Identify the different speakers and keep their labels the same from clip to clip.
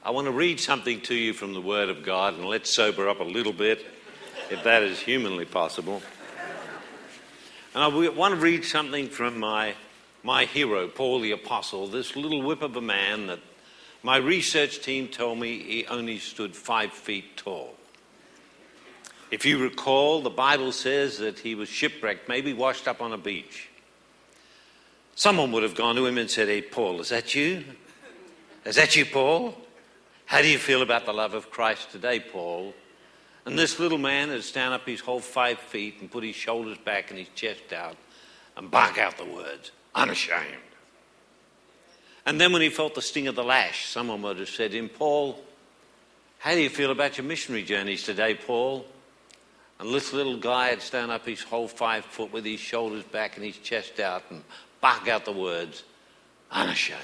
Speaker 1: I want to read something to you from the Word of God, and let's sober up a little bit, if that is humanly possible. And I want to read something from my hero, Paul the Apostle, this little whip of a man that my research team told me he only stood 5 feet tall. If you recall, the Bible says that he was shipwrecked, maybe washed up on a beach. Someone would have gone to him and said, "Hey, Paul, is that you? Is that you, Paul? How do you feel about the love of Christ today, Paul?" And this little man would stand up his whole 5 feet and put his shoulders back and his chest out and bark out the words, "Unashamed." And then when he felt the sting of the lash, someone would have said to him, "Paul, how do you feel about your missionary journeys today, Paul?" And this little guy would stand up his whole 5 foot with his shoulders back and his chest out and bark out the words, "Unashamed."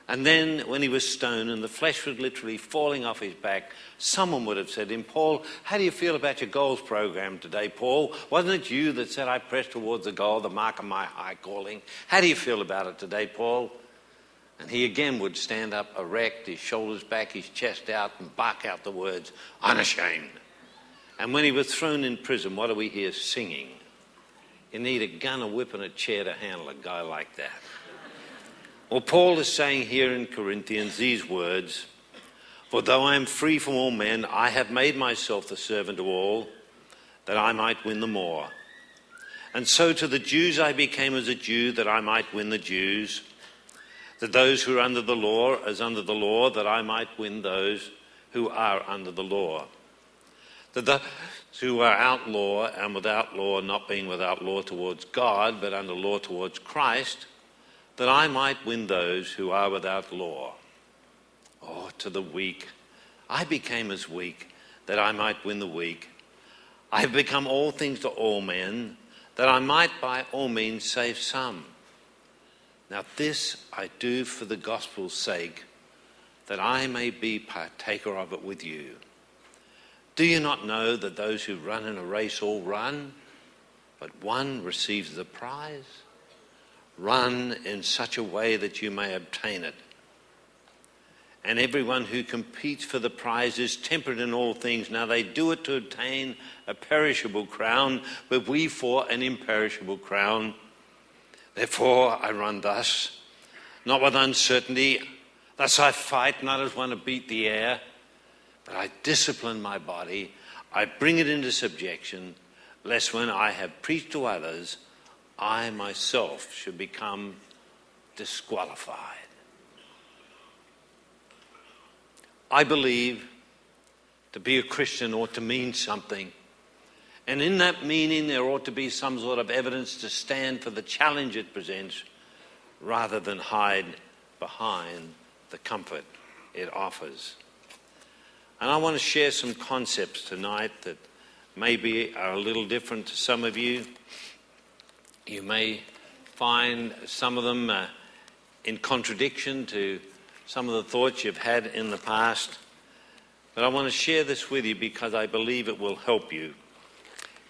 Speaker 1: And then when he was stoned and the flesh was literally falling off his back, someone would have said to him, "Paul, how do you feel about your goals program today, Paul? Wasn't it you that said, 'I press towards the goal, the mark of my high calling'? How do you feel about it today, Paul?" And he again would stand up erect, his shoulders back, his chest out, and bark out the words, "Unashamed." And when he was thrown in prison, what do we hear? Singing. You need a gun, a whip, and a chair to handle a guy like that. Well, Paul is saying here in Corinthians these words, "For though I am free from all men, I have made myself the servant of all, that I might win the more. And so to the Jews I became as a Jew, that I might win the Jews. To those who are under the law, as under the law, that I might win those who are under the law. To those who are outlaw and without law, not being without law towards God, but under law towards Christ, that I might win those who are without law. Oh, to the weak, I became as weak, that I might win the weak. I have become all things to all men, that I might by all means save some. Now this I do for the gospel's sake, that I may be partaker of it with you. Do you not know that those who run in a race all run, but one receives the prize? Run in such a way that you may obtain it. And everyone who competes for the prize is temperate in all things. Now they do it to obtain a perishable crown, but we for an imperishable crown. Therefore I run thus, not with uncertainty. Thus I fight, not as one to beat the air, but I discipline my body. I bring it into subjection, lest when I have preached to others, I myself should become disqualified. I believe to be a Christian ought to mean something. And in that meaning, there ought to be some sort of evidence to stand for the challenge it presents, rather than hide behind the comfort it offers. And I want to share some concepts tonight that maybe are a little different to some of you. You may find some of them in contradiction to some of the thoughts you've had in the past. But I want to share this with you because I believe it will help you.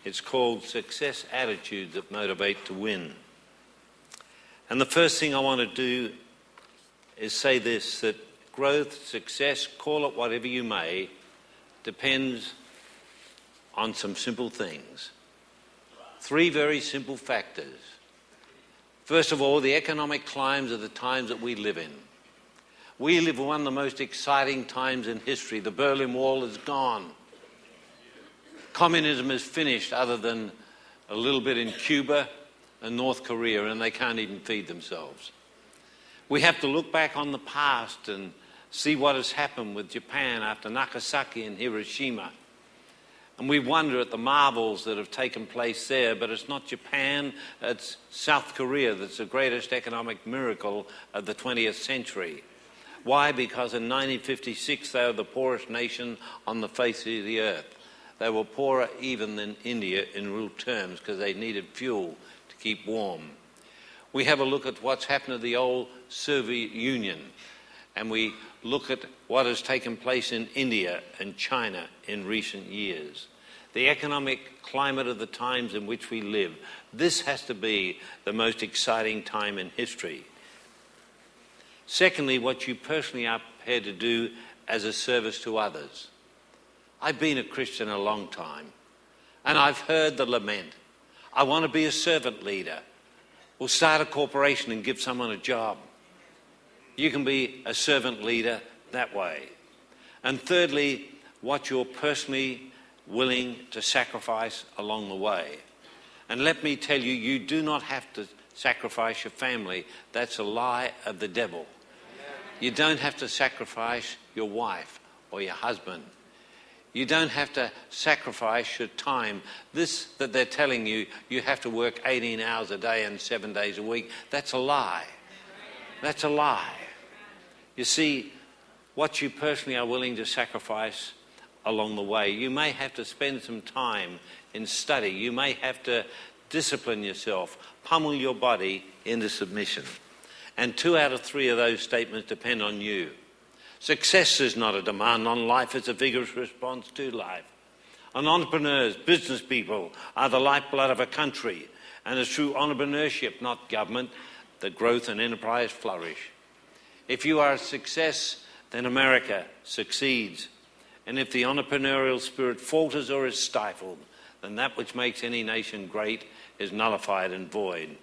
Speaker 1: It's called Success Attitudes That Motivate to Win. And the first thing I want to do is say this, that growth, success, call it whatever you may, depends on some simple things. 3 very simple factors. First of all, the economic climes of the times that we live in. We live in one of the most exciting times in history. The Berlin Wall is gone. Communism is finished, other than a little bit in Cuba and North Korea, and they can't even feed themselves. We have to look back on the past and see what has happened with Japan after Nagasaki and Hiroshima. And we wonder at the marvels that have taken place there, but it's not Japan, it's South Korea that's the greatest economic miracle of the 20th century. Why? Because in 1956 they were the poorest nation on the face of the earth. They were poorer even than India in real terms because they needed fuel to keep warm. We have a look at what's happened to the old Soviet Union, and we look at what has taken place in India and China in recent years. The economic climate of the times in which we live. This has to be the most exciting time in history. Secondly, what you personally are prepared to do as a service to others. I've been a Christian a long time, and I've heard the lament. I want to be a servant leader. We'll start a corporation and give someone a job. You can be a servant leader that way. And thirdly, what you're personally willing to sacrifice along the way. And let me tell you, you do not have to sacrifice your family. That's a lie of the devil. You don't have to sacrifice your wife or your husband. You don't have to sacrifice your time. This that they're telling you, you have to work 18 hours a day and 7 days a week, that's a lie. That's a lie. You see, what you personally are willing to sacrifice along the way. You may have to spend some time in study. You may have to discipline yourself, pummel your body into submission. And 2 out of 3 of those statements depend on you. Success is not a demand on life, it's a vigorous response to life. And entrepreneurs, business people, are the lifeblood of a country. And it's through entrepreneurship, not government, that growth and enterprise flourish. If you are a success, then America succeeds. And if the entrepreneurial spirit falters or is stifled, then that which makes any nation great is nullified and void.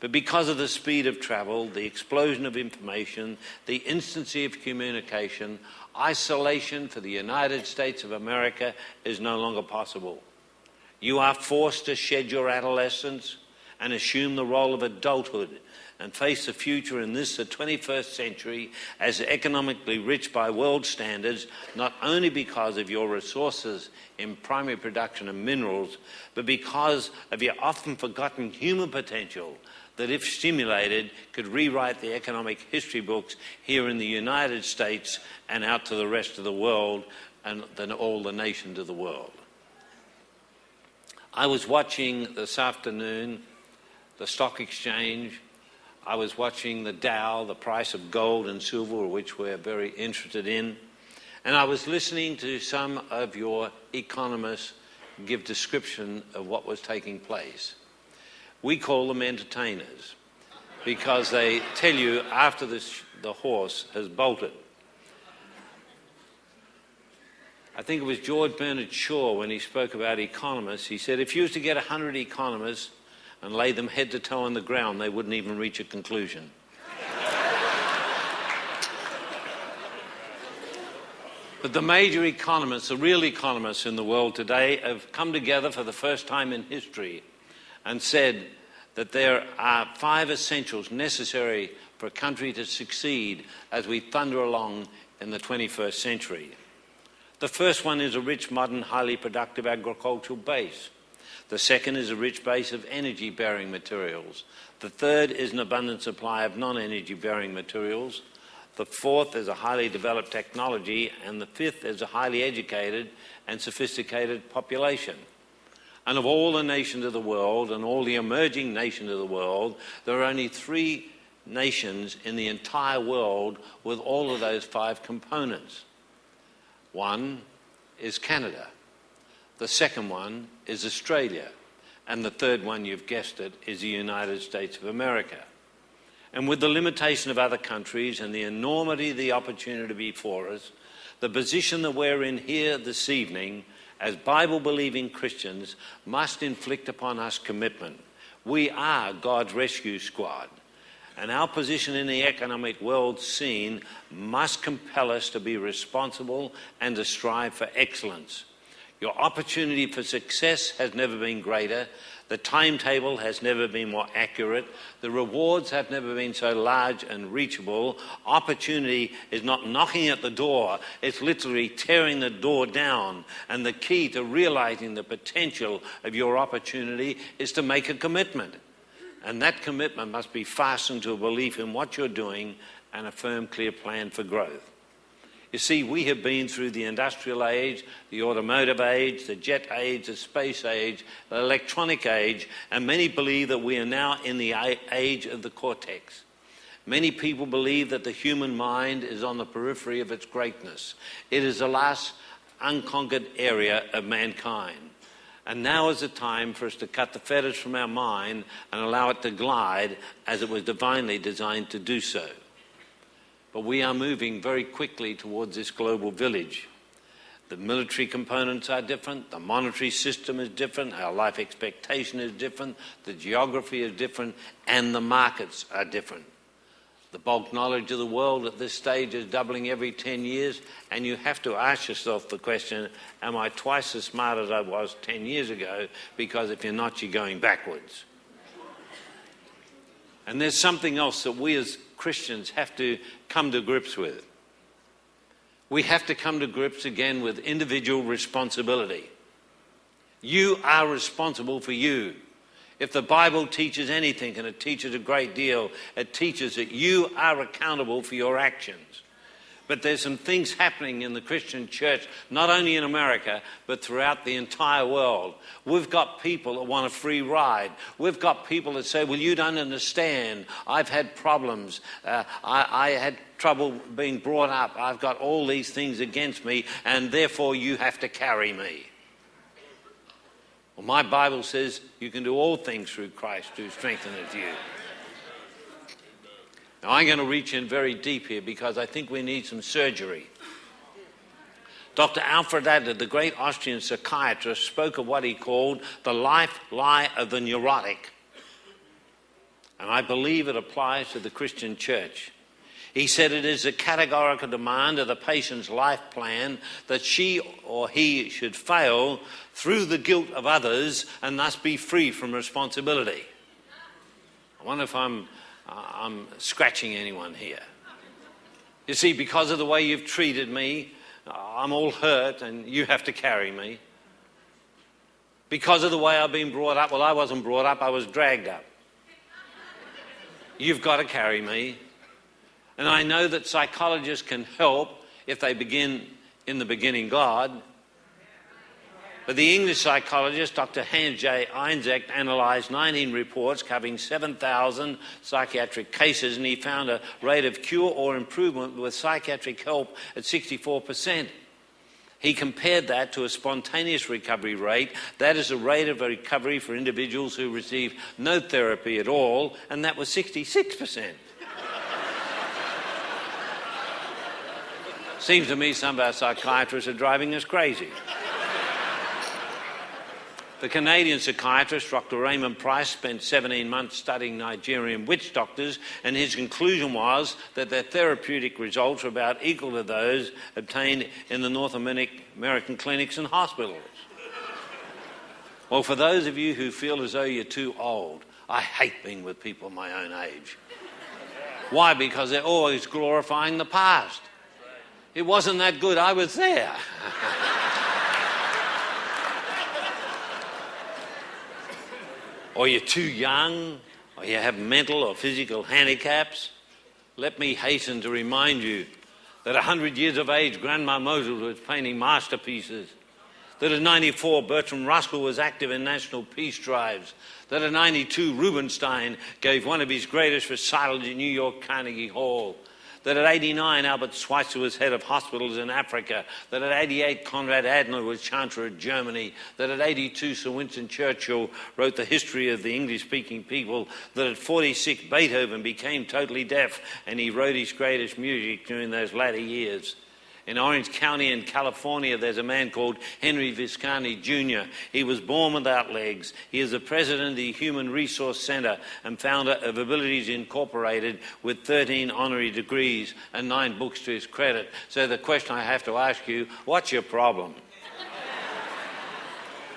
Speaker 1: But because of the speed of travel, the explosion of information, the instancy of communication, isolation for the United States of America is no longer possible. You are forced to shed your adolescence and assume the role of adulthood and face the future in this, the 21st century, as economically rich by world standards, not only because of your resources in primary production of minerals, but because of your often forgotten human potential that, if stimulated, could rewrite the economic history books here in the United States and out to the rest of the world and then all the nations of the world. I was watching this afternoon the stock exchange. I was watching the Dow, the price of gold and silver, which we're very interested in. And I was listening to some of your economists give description of what was taking place. We call them entertainers because they tell you after the horse has bolted. I think it was George Bernard Shaw when he spoke about economists. He said if you was to get 100 economists and lay them head to toe on the ground, they wouldn't even reach a conclusion. But the major economists, the real economists in the world today, have come together for the first time in history and said that there are 5 essentials necessary for a country to succeed as we thunder along in the 21st century. The first one is a rich, modern, highly productive agricultural base. The second is a rich base of energy-bearing materials. The third is an abundant supply of non-energy-bearing materials. The fourth is a highly developed technology. And the fifth is a highly educated and sophisticated population. And of all the nations of the world and all the emerging nations of the world, there are only 3 nations in the entire world with all of those 5 components. One is Canada. The second one is Australia. And the third one, you've guessed it, is the United States of America. And with the limitation of other countries and the enormity of the opportunity before us, the position that we're in here this evening as Bible-believing Christians must inflict upon us commitment. We are God's rescue squad. And our position in the economic world scene must compel us to be responsible and to strive for excellence. Your opportunity for success has never been greater. The timetable has never been more accurate. The rewards have never been so large and reachable. Opportunity is not knocking at the door. It's literally tearing the door down. And the key to realizing the potential of your opportunity is to make a commitment. And that commitment must be fastened to a belief in what you're doing and a firm, clear plan for growth. You see, we have been through the industrial age, the automotive age, the jet age, the space age, the electronic age, and many believe that we are now in the age of the cortex. Many people believe that the human mind is on the periphery of its greatness. It is the last unconquered area of mankind. And now is the time for us to cut the fetters from our mind and allow it to glide as it was divinely designed to do so. But we are moving very quickly towards this global village. The military components are different, the monetary system is different, our life expectation is different, the geography is different, and the markets are different. The bulk knowledge of the world at this stage is doubling every 10 years, and you have to ask yourself the question, am I twice as smart as I was 10 years ago? Because if you're not, you're going backwards. And there's something else that we as Christians have to come to grips with. We have to come to grips again with individual responsibility. You are responsible for you. If the Bible teaches anything, and it teaches a great deal, it teaches that you are accountable for your actions. But there's some things happening in the Christian church, not only in America, but throughout the entire world. We've got people that want a free ride. We've got people that say, well, you don't understand. I've had problems. I had trouble being brought up. I've got all these things against me, and therefore you have to carry me. Well, my Bible says you can do all things through Christ who strengtheneth you. Now, I'm going to reach in very deep here because I think we need some surgery. Dr. Alfred Adler, the great Austrian psychiatrist, spoke of what he called the life lie of the neurotic. And I believe it applies to the Christian church. He said it is a categorical demand of the patient's life plan that she or he should fail through the guilt of others and thus be free from responsibility. I wonder if I'm scratching anyone here. You see, because of the way you've treated me, I'm all hurt and you have to carry me. Because of the way I've been brought up, well, I wasn't brought up, I was dragged up. You've got to carry me. And I know that psychologists can help if they begin in the beginning God. But the English psychologist, Dr. Hans J. Einzek, analysed 19 reports covering 7,000 psychiatric cases, and he found a rate of cure or improvement with psychiatric help at 64%. He compared that to a spontaneous recovery rate. That is a rate of recovery for individuals who receive no therapy at all, and that was 66%. Seems to me some of our psychiatrists are driving us crazy. The Canadian psychiatrist, Dr. Raymond Price, spent 17 months studying Nigerian witch doctors, and his conclusion was that their therapeutic results were about equal to those obtained in the North American clinics and hospitals. Well, for those of you who feel as though you're too old, I hate being with people my own age. Why? Because they're always glorifying the past. It wasn't that good, I was there. Or you're too young, or you have mental or physical handicaps. Let me hasten to remind you that at 100 years of age, Grandma Moses was painting masterpieces. That at 94, Bertrand Russell was active in national peace drives. That at 92, Rubinstein gave one of his greatest recitals in New York Carnegie Hall. That at 89, Albert Schweitzer was head of hospitals in Africa. That at 88, Konrad Adenauer was Chancellor of Germany. That at 82, Sir Winston Churchill wrote the history of the English-speaking people. That at 46, Beethoven became totally deaf and he wrote his greatest music during those latter years. In Orange County in California, there's a man called Henry Viscardi Jr. He was born without legs. He is the president of the Human Resource Center and founder of Abilities Incorporated with 13 honorary degrees and 9 books to his credit. So the question I have to ask you, what's your problem?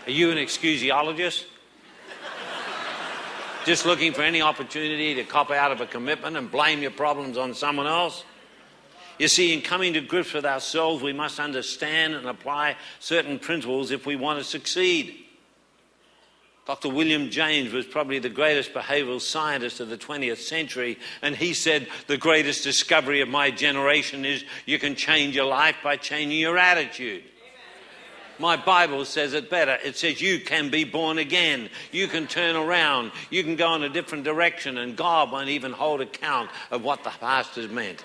Speaker 1: Are you an excusiologist? Just looking for any opportunity to cop out of a commitment and blame your problems on someone else? You see, in coming to grips with ourselves, we must understand and apply certain principles if we want to succeed. Dr. William James was probably the greatest behavioural scientist of the 20th century, and he said, the greatest discovery of my generation is you can change your life by changing your attitude. My Bible says it better. It says you can be born again. You can turn around. You can go in a different direction, and God won't even hold account of what the past has meant.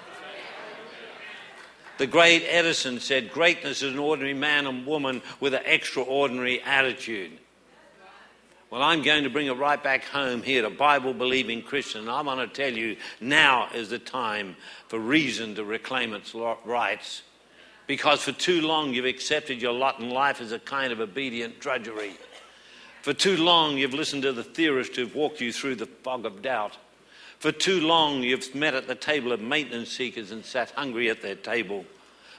Speaker 1: The great Edison said, greatness is an ordinary man and woman with an extraordinary attitude. Well, I'm going to bring it right back home here to Bible-believing Christian. I want to tell you, now is the time for reason to reclaim its rights. Because for too long you've accepted your lot in life as a kind of obedient drudgery. For too long you've listened to the theorists who've walked you through the fog of doubt. For too long you've met at the table of maintenance seekers and sat hungry at their table.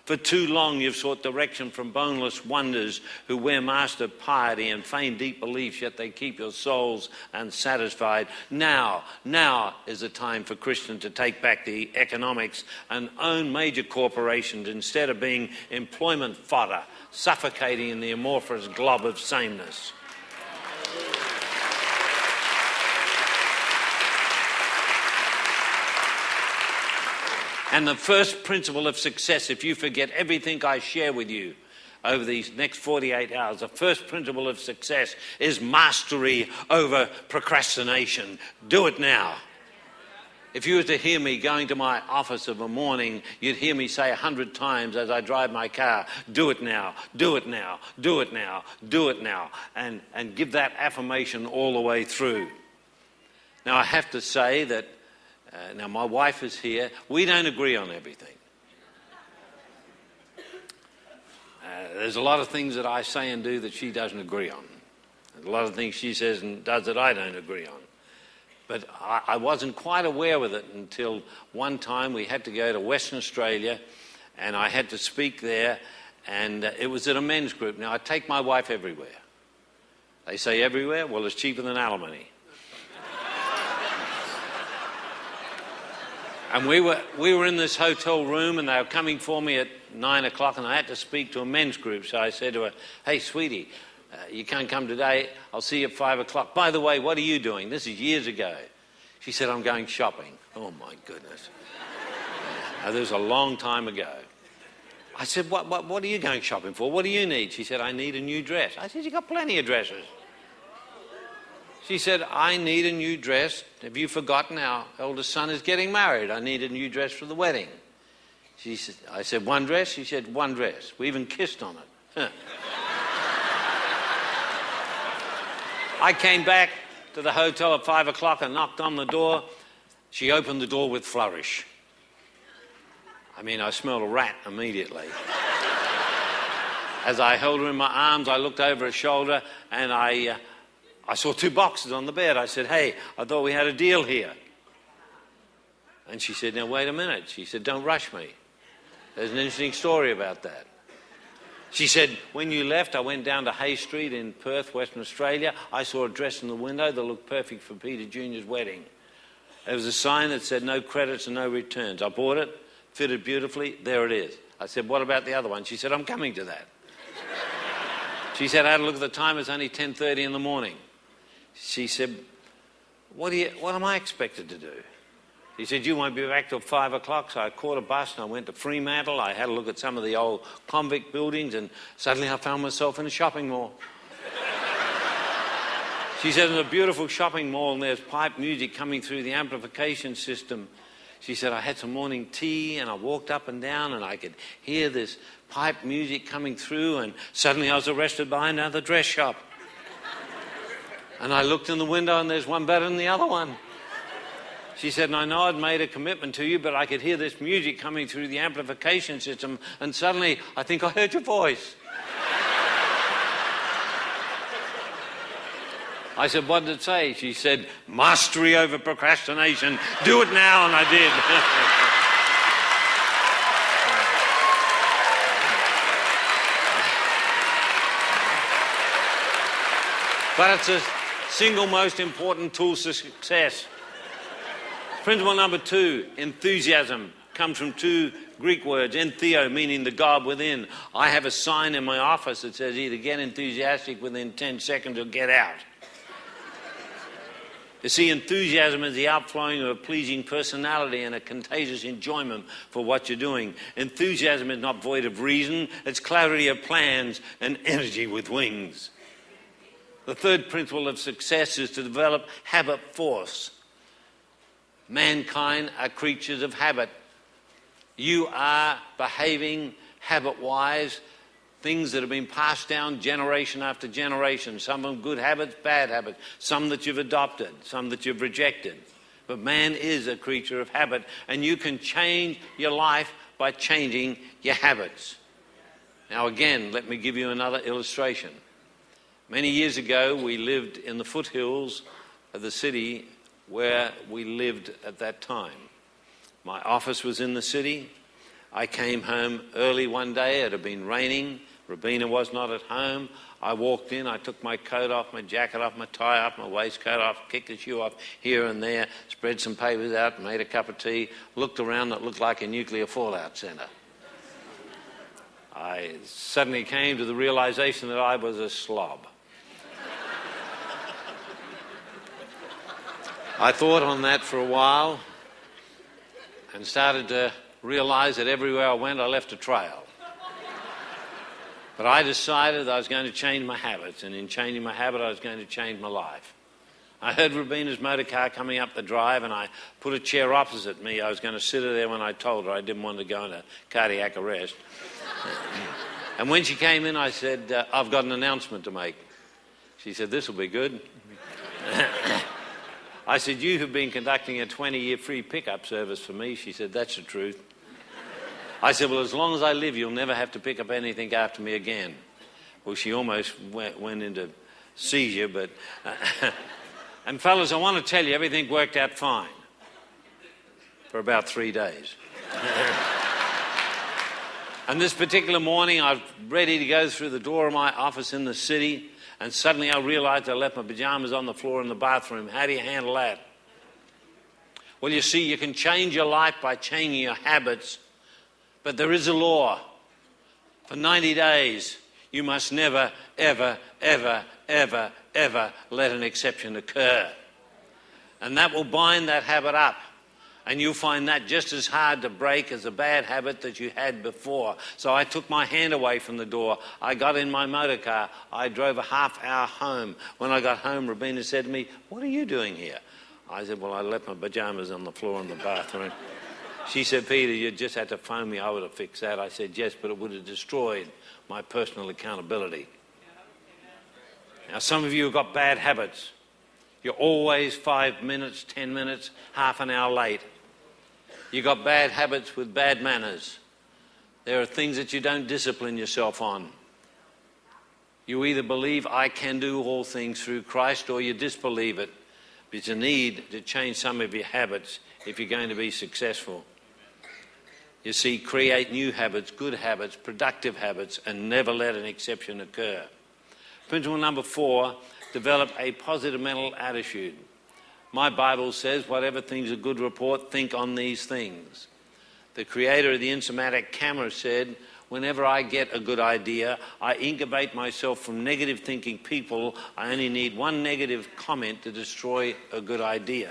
Speaker 1: For too long you've sought direction from boneless wonders who wear masks of piety and feign deep beliefs, yet they keep your souls unsatisfied. Now is the time for Christians to take back the economics and own major corporations instead of being employment fodder, suffocating in the amorphous glob of sameness. And the first principle of success, if you forget everything I share with you over these next 48 hours, the first principle of success is mastery over procrastination. Do it now. If you were to hear me going to my office of a morning, you'd hear me say 100 times as I drive my car, do it now, do it now, do it now, do it now, and give that affirmation all the way through. Now, I have to say that now, my wife is here. We don't agree on everything. There's a lot of things that I say and do that she doesn't agree on. There's a lot of things she says and does that I don't agree on. But I wasn't quite aware with it until one time we had to go to Western Australia and I had to speak there, and it was at a men's group. Now, I take my wife everywhere. They say everywhere? Well, it's cheaper than alimony. And we were in this hotel room and they were coming for me at 9 o'clock and I had to speak to a men's group. So I said to her, hey, sweetie, you can't come today. I'll see you at 5 o'clock. By the way, what are you doing? This is years ago. She said, I'm going shopping. Oh, my goodness. Now, this was a long time ago. I said, what are you going shopping for? What do you need? She said, I need a new dress. I said, you got plenty of dresses. She said, I need a new dress. Have you forgotten our eldest son is getting married? I need a new dress for the wedding. I said, one dress? She said, one dress. We even kissed on it. I came back to the hotel at 5 o'clock and knocked on the door. She opened the door with flourish. I mean, I smelled a rat immediately. As I held her in my arms, I looked over her shoulder and I saw 2 boxes on the bed. I said, hey, I thought we had a deal here. And she said, now, wait a minute. She said, don't rush me. There's an interesting story about that. She said, when you left, I went down to Hay Street in Perth, Western Australia. I saw a dress in the window that looked perfect for Peter Jr.'s wedding. There was a sign that said no credits and no returns. I bought it, fitted beautifully. There it is. I said, what about the other one? She said, I'm coming to that. She said, I had a look at the time. It's only 10:30 in the morning. She said, what am I expected to do? He said, you won't be back till 5 o'clock. So I caught a bus and I went to Fremantle. I had a look at some of the old convict buildings and suddenly I found myself in a shopping mall. She said, there's a beautiful shopping mall and there's pipe music coming through the amplification system. She said, I had some morning tea and I walked up and down and I could hear this pipe music coming through and suddenly I was arrested by another dress shop. And I looked in the window and there's one better than the other one. She said, and I know I'd made a commitment to you, but I could hear this music coming through the amplification system, and suddenly I think I heard your voice. I said, what did it say? She said, mastery over procrastination. Do it now, and I did. But it's the single most important tool to success. Principle number 2, enthusiasm, comes from 2 Greek words, entheo, meaning the God within. I have a sign in my office that says either get enthusiastic within 10 seconds or get out. You see, enthusiasm is the outflowing of a pleasing personality and a contagious enjoyment for what you're doing. Enthusiasm is not void of reason, it's clarity of plans and energy with wings. The third principle of success is to develop habit force. Mankind are creatures of habit. You are behaving habit-wise things that have been passed down generation after generation, some of them good habits, bad habits, some that you've adopted, some that you've rejected. But man is a creature of habit, and you can change your life by changing your habits. Now again, let me give you another illustration. Many years ago, we lived in the foothills of the city where we lived at that time. My office was in the city. I came home early one day. It had been raining. Rabina was not at home. I walked in. I took my coat off, my jacket off, my tie off, my waistcoat off, kicked the shoe off here and there, spread some papers out, made a cup of tea, looked around. It looked like a nuclear fallout centre. I suddenly came to the realization that I was a slob. I thought on that for a while and started to realize that everywhere I went, I left a trail. But I decided that I was going to change my habits, and in changing my habit, I was going to change my life. I heard Rabina's motor car coming up the drive, and I put a chair opposite me. I was going to sit her there when I told her I didn't want to go into cardiac arrest. And when she came in, I said, I've got an announcement to make. She said, this will be good. I said, you have been conducting a 20-year free pickup service for me. She said, that's the truth. I said, well, as long as I live, you'll never have to pick up anything after me again. Well, she almost went into seizure, but... And fellas, I want to tell you, everything worked out fine for about 3 days. And this particular morning, I was ready to go through the door of my office in the city, and suddenly I realized I left my pajamas on the floor in the bathroom. How do you handle that? Well, you see, you can change your life by changing your habits, but there is a law. For 90 days, you must never, ever, ever, ever, ever let an exception occur. And that will bind that habit up. And you'll find that just as hard to break as a bad habit that you had before. So I took my hand away from the door. I got in my motor car. I drove a half-hour home. When I got home, Rabina said to me, what are you doing here? I said, well, I left my pajamas on the floor in the bathroom. She said, Peter, you just had to phone me. I would have fixed that. I said, yes, but it would have destroyed my personal accountability. Now, some of you have got bad habits. You're always 5 minutes, 10 minutes, half an hour late. You've got bad habits with bad manners. There are things that you don't discipline yourself on. You either believe I can do all things through Christ, or you disbelieve it. But you need to change some of your habits if you're going to be successful. You see, create new habits, good habits, productive habits, and never let an exception occur. Principle number 4, develop a positive mental attitude. My Bible says, whatever things of good report, think on these things. The creator of the Instamatic camera said, whenever I get a good idea, I incubate myself from negative thinking people. I only need one negative comment to destroy a good idea.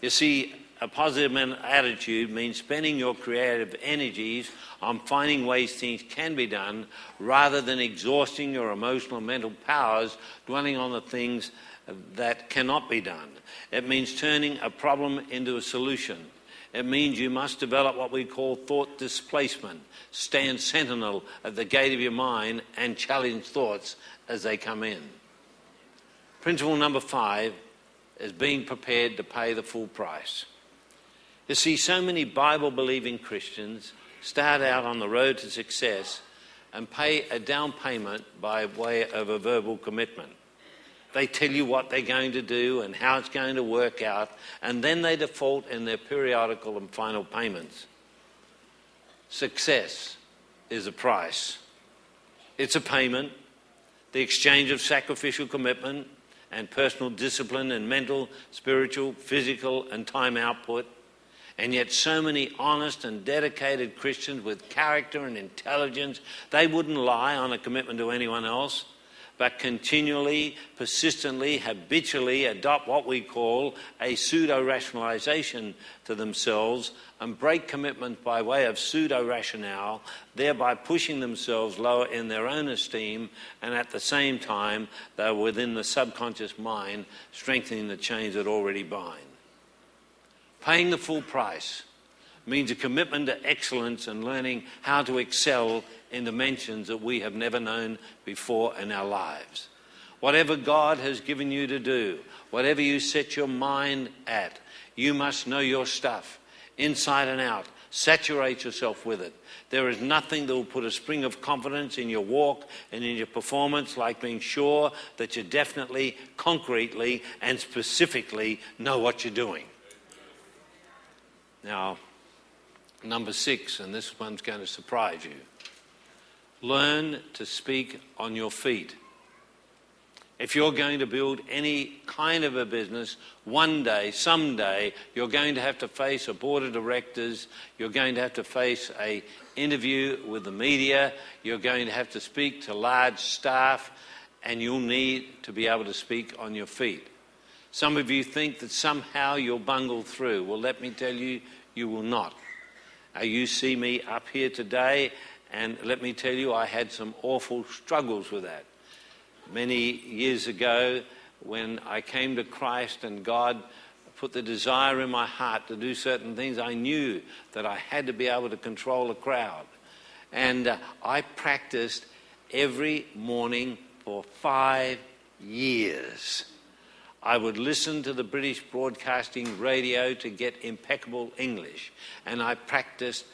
Speaker 1: You see, a positive mental attitude means spending your creative energies on finding ways things can be done rather than exhausting your emotional and mental powers dwelling on the things that cannot be done. It means turning a problem into a solution. It means you must develop what we call thought displacement. Stand sentinel at the gate of your mind and challenge thoughts as they come in. Principle number 5 is being prepared to pay the full price. You see, so many Bible-believing Christians start out on the road to success and pay a down payment by way of a verbal commitment. They tell you what they're going to do and how it's going to work out, and then they default in their periodical and final payments. Success is a price. It's a payment, the exchange of sacrificial commitment and personal discipline and mental, spiritual, physical, and time output. And yet so many honest and dedicated Christians with character and intelligence, they wouldn't lie on a commitment to anyone else, but continually, persistently, habitually adopt what we call a pseudo-rationalization to themselves and break commitments by way of pseudo-rationale, thereby pushing themselves lower in their own esteem, and at the same time, they're within the subconscious mind, strengthening the chains that already bind. Paying the full price It means a commitment to excellence and learning how to excel in dimensions that we have never known before in our lives. Whatever God has given you to do, whatever you set your mind at, you must know your stuff, inside and out. Saturate yourself with it. There is nothing that will put a spring of confidence in your walk and in your performance like being sure that you definitely, concretely, and specifically know what you're doing. Now, number 6, and this one's going to surprise you. Learn to speak on your feet. If you're going to build any kind of a business, one day, someday, you're going to have to face a board of directors, you're going to have to face an interview with the media, you're going to have to speak to large staff, and you'll need to be able to speak on your feet. Some of you think that somehow you'll bungle through. Well, let me tell you, you will not. You see me up here today, and let me tell you, I had some awful struggles with that. Many years ago, when I came to Christ and God put the desire in my heart to do certain things, I knew that I had to be able to control a crowd. And I practiced every morning for 5 years. I would listen to the British Broadcasting Radio to get impeccable English. And I practiced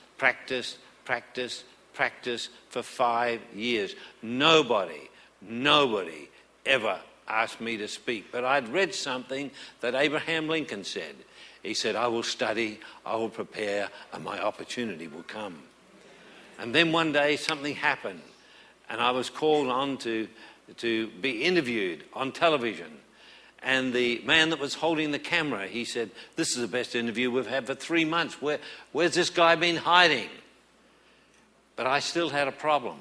Speaker 1: for 5 years. Nobody ever asked me to speak. But I'd read something that Abraham Lincoln said. He said, I will study, I will prepare, and my opportunity will come. And then one day something happened, and I was called on to be interviewed on television. And the man that was holding the camera, he said, this is the best interview we've had for 3 months. Where's this guy been hiding? But I still had a problem.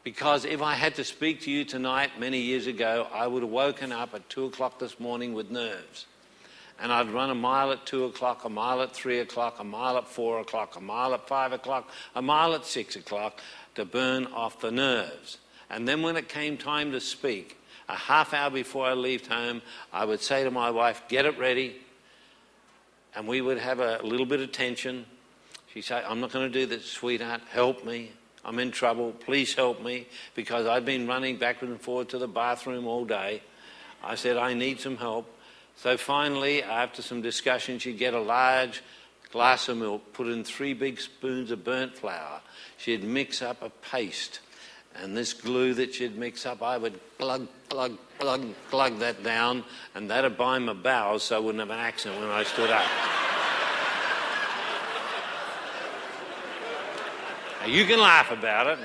Speaker 1: Because if I had to speak to you tonight many years ago, I would have woken up at 2 o'clock this morning with nerves. And I'd run a mile at 2 o'clock, a mile at 3 o'clock, a mile at 4 o'clock, a mile at 5 o'clock, a mile at 6 o'clock to burn off the nerves. And then when it came time to speak, a half hour before I left home, I would say to my wife, get it ready. And we would have a little bit of tension. She'd say, I'm not going to do this, sweetheart, help me. I'm in trouble, please help me, because I'd been running backwards and forward to the bathroom all day. I said, I need some help. So finally, after some discussion, she'd get a large glass of milk, put in 3 big spoons of burnt flour. She'd mix up a paste, and this glue that she'd mix up, I would glug that down, and that'd bind my bowels so I wouldn't have an accident when I stood up. You can laugh about it,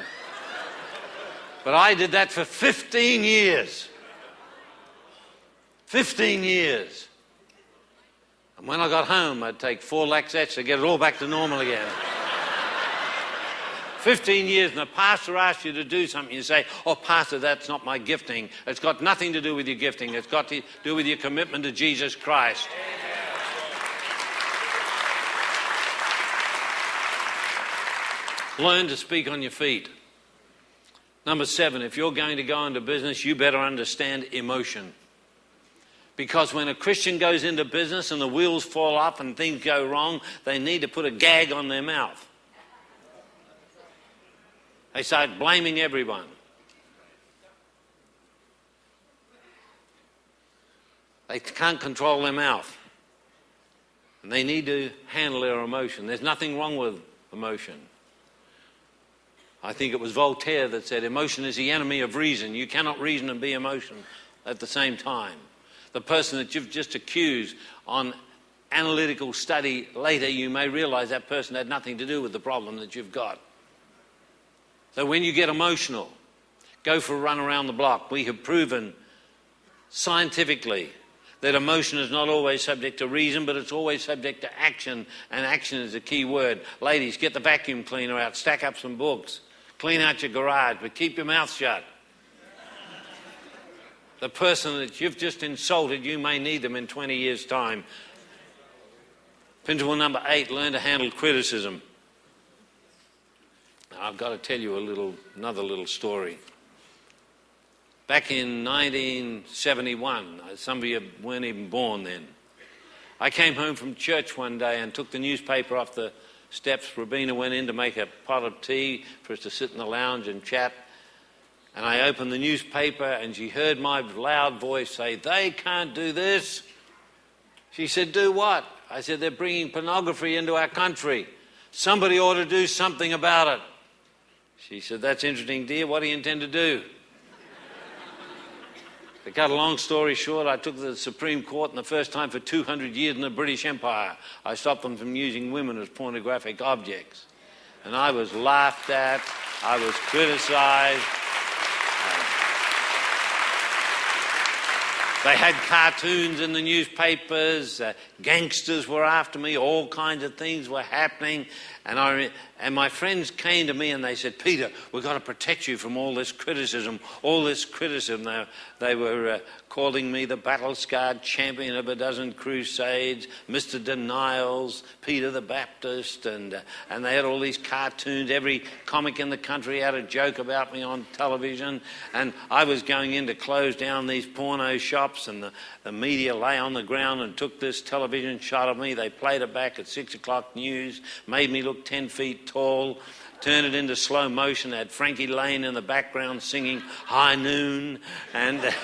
Speaker 1: but I did that for 15 years. 15 years. And when I got home, I'd take 4 Laxats to get it all back to normal again. 15 years, and the pastor asks you to do something. You say, oh, pastor, that's not my gifting. It's got nothing to do with your gifting. It's got to do with your commitment to Jesus Christ. Learn to speak on your feet. Number 7, if you're going to go into business, you better understand emotion. Because when a Christian goes into business and the wheels fall off and things go wrong, they need to put a gag on their mouth. They start blaming everyone. They can't control their mouth. And they need to handle their emotion. There's nothing wrong with emotion. I think it was Voltaire that said, emotion is the enemy of reason. You cannot reason and be emotional at the same time. The person that you've just accused on analytical study later, you may realize that person had nothing to do with the problem that you've got. So when you get emotional, go for a run around the block. We have proven scientifically that emotion is not always subject to reason, but it's always subject to action, and action is a key word. Ladies, get the vacuum cleaner out, stack up some books, clean out your garage, but keep your mouth shut. The person that you've just insulted, you may need them in 20 years' time. Principle number 8, learn to handle criticism. Now, I've got to tell you another little story. Back in 1971, some of you weren't even born then, I came home from church one day and took the newspaper off the steps. Robina went in to make a pot of tea for us to sit in the lounge and chat. And I opened the newspaper and she heard my loud voice say, "They can't do this." She said, "Do what?" I said, "They're bringing pornography into our country. Somebody ought to do something about it." She said, "That's interesting, dear. What do you intend to do?" To cut a long story short, I took the Supreme Court, and the first time for 200 years in the British Empire, I stopped them from using women as pornographic objects. And I was laughed at, I was criticised. They had cartoons in the newspapers, gangsters were after me, all kinds of things were happening. And my friends came to me and they said, "Peter, we've got to protect you from all this criticism, all this criticism." They were calling me the battle-scarred champion of a dozen crusades, Mr. Denials, Peter the Baptist, and they had all these cartoons. Every comic in the country had a joke about me on television, and I was going in to close down these porno shops, and the media lay on the ground and took this television shot of me. They played it back at 6 o'clock news, made me look 10 feet tall, turned it into slow motion, had Frankie Lane in the background singing High Noon, and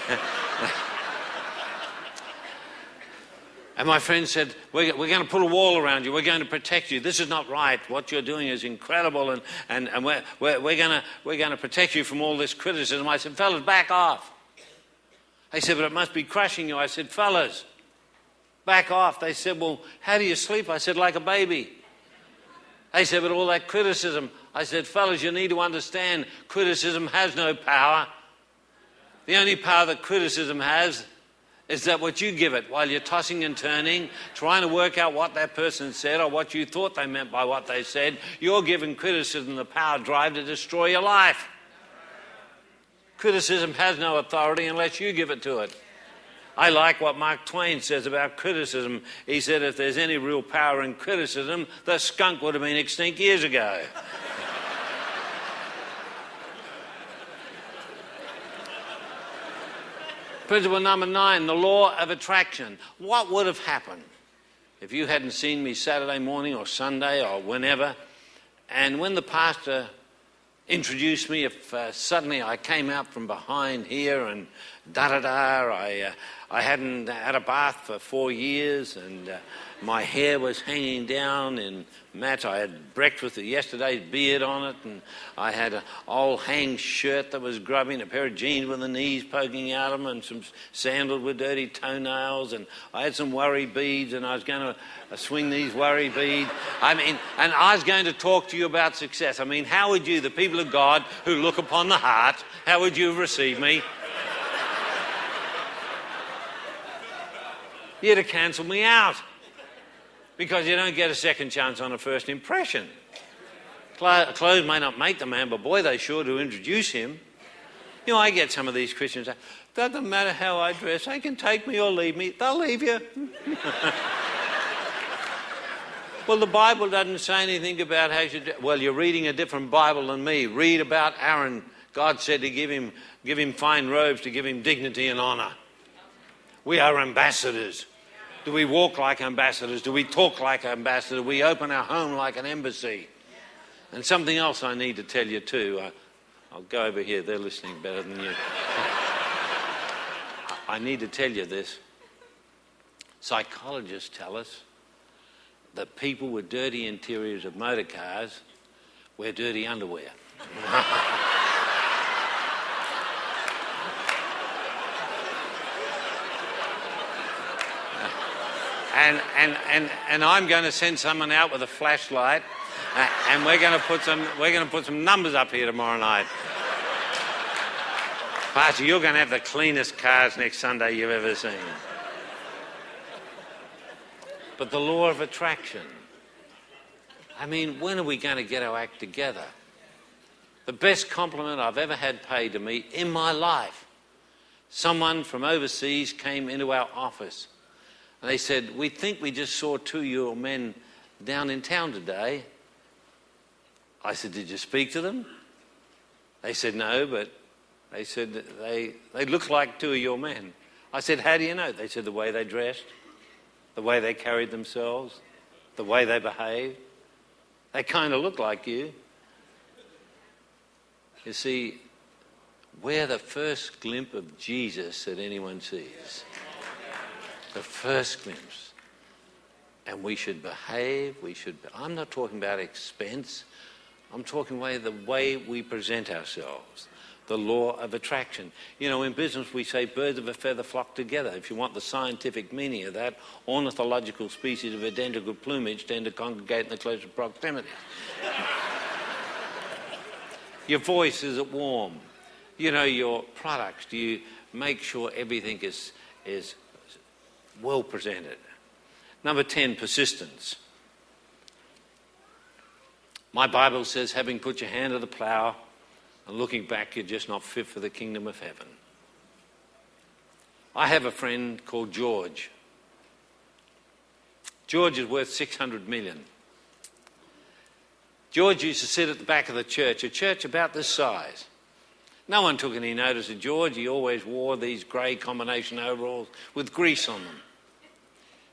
Speaker 1: and my friend said, we're going to put a wall around you, we're going to protect you, this is not right, what you're doing is incredible, and we're going to protect you from all this criticism. I said, "Fellas, back off." They said, "But it must be crushing you." I said, "Fellas, back off." They said, "Well, how do you sleep?" I said, "Like a baby." They said, "But all that criticism." I said, "Fellas, you need to understand, criticism has no power. The only power that criticism has is that what you give it while you're tossing and turning, trying to work out what that person said or what you thought they meant by what they said. You're giving criticism the power drive to destroy your life. Criticism has no authority unless you give it to it." I like what Mark Twain says about criticism. He said, if there's any real power in criticism, the skunk would have been extinct years ago. Principle number 9, the law of attraction. What would have happened if you hadn't seen me Saturday morning or Sunday or whenever, and when the pastor introduced me, if suddenly I came out from behind here and I hadn't had a bath for 4 years, and my hair was hanging down in mats. I had breakfast with yesterday's beard on it, and I had an old hang shirt that was grubbing, a pair of jeans with the knees poking out of them, and some sandals with dirty toenails, and I had some worry beads, and I was going to swing these worry beads. And I was going to talk to you about success. I mean, how would you, the people of God who look upon the heart, how would you have received me? You'd have cancelled me out, because you don't get a second chance on a first impression. Clothes may not make the man, but boy, they sure do introduce him. You know, I get some of these Christians say, "Doesn't matter how I dress, they can take me or leave me." They'll leave you. Well, the Bible doesn't say anything about how you should. Well, you're reading a different Bible than me. Read about Aaron. God said to give him fine robes, to give him dignity and honour. We are ambassadors. Do we walk like ambassadors? Do we talk like ambassadors? Do we open our home like an embassy? And something else I need to tell you too. I'll go over here. They're listening better than you. I need to tell you this. Psychologists tell us that people with dirty interiors of motor cars wear dirty underwear. And I'm going to send someone out with a flashlight, and we're going to put some numbers up here tomorrow night. Pastor, you're going to have the cleanest cars next Sunday you've ever seen. But the law of attraction. I mean, when are we going to get our act together? The best compliment I've ever had paid to me in my life. Someone from overseas came into our office. And they said, "We think we just saw 2 of your men down in town today." I said, "Did you speak to them?" They said, "No, but they said they look like 2 of your men." I said, "How do you know?" They said, "The way they dressed." the way they carried themselves, the way they behaved. They kind of look like you. You see, we're the first glimpse of Jesus that anyone sees. The first glimpse. And we should behave, I'm not talking about expense, I'm talking about the way we present ourselves, the law of attraction. You know, in business we say birds of a feather flock together. If you want the scientific meaning of that, ornithological species of identical plumage tend to congregate in the closest proximity. Your voice, is it warm? You know, your products, do you make sure everything is well presented? Number 10, persistence. My Bible says, having put your hand to the plough and looking back, you're just not fit for the kingdom of heaven. I have a friend called George. George is worth 600 million. George used to sit at the back of the church, a church about this size. No one took any notice of George. He always wore these grey combination overalls with grease on them.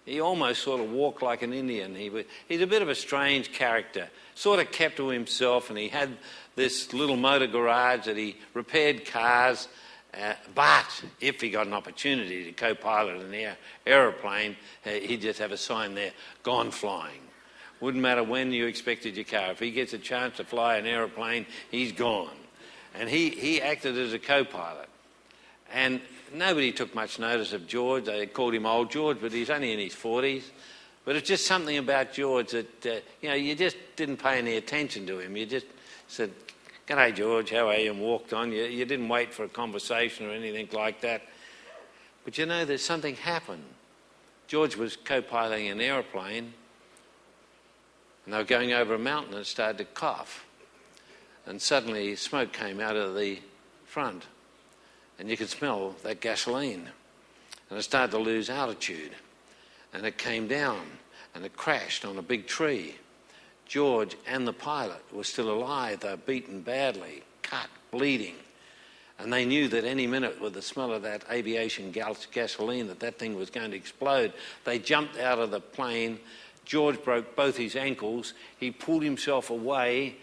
Speaker 1: He almost sort of walked like an Indian. He's a bit of a strange character, sort of kept to himself, and he had this little motor garage that he repaired cars, but if he got an opportunity to co-pilot an aeroplane, he'd just have a sign there, gone flying. Wouldn't matter when you expected your car. If he gets a chance to fly an aeroplane, he's gone. And he acted as a co-pilot. And nobody took much notice of George. They called him Old George, but he's only in his 40s. But it's just something about George that, you just didn't pay any attention to him. You just said, "G'day, George, how are you?" and walked on. You didn't wait for a conversation or anything like that. But there's something happened. George was co-piloting an aeroplane, and they were going over a mountain and started to cough. And suddenly smoke came out of the front. And you could smell that gasoline. And it started to lose altitude. And it came down and it crashed on a big tree. George and the pilot were still alive. They were beaten badly, cut, bleeding. And they knew that any minute with the smell of that aviation gasoline that thing was going to explode. They jumped out of the plane. George broke both his ankles. He pulled himself away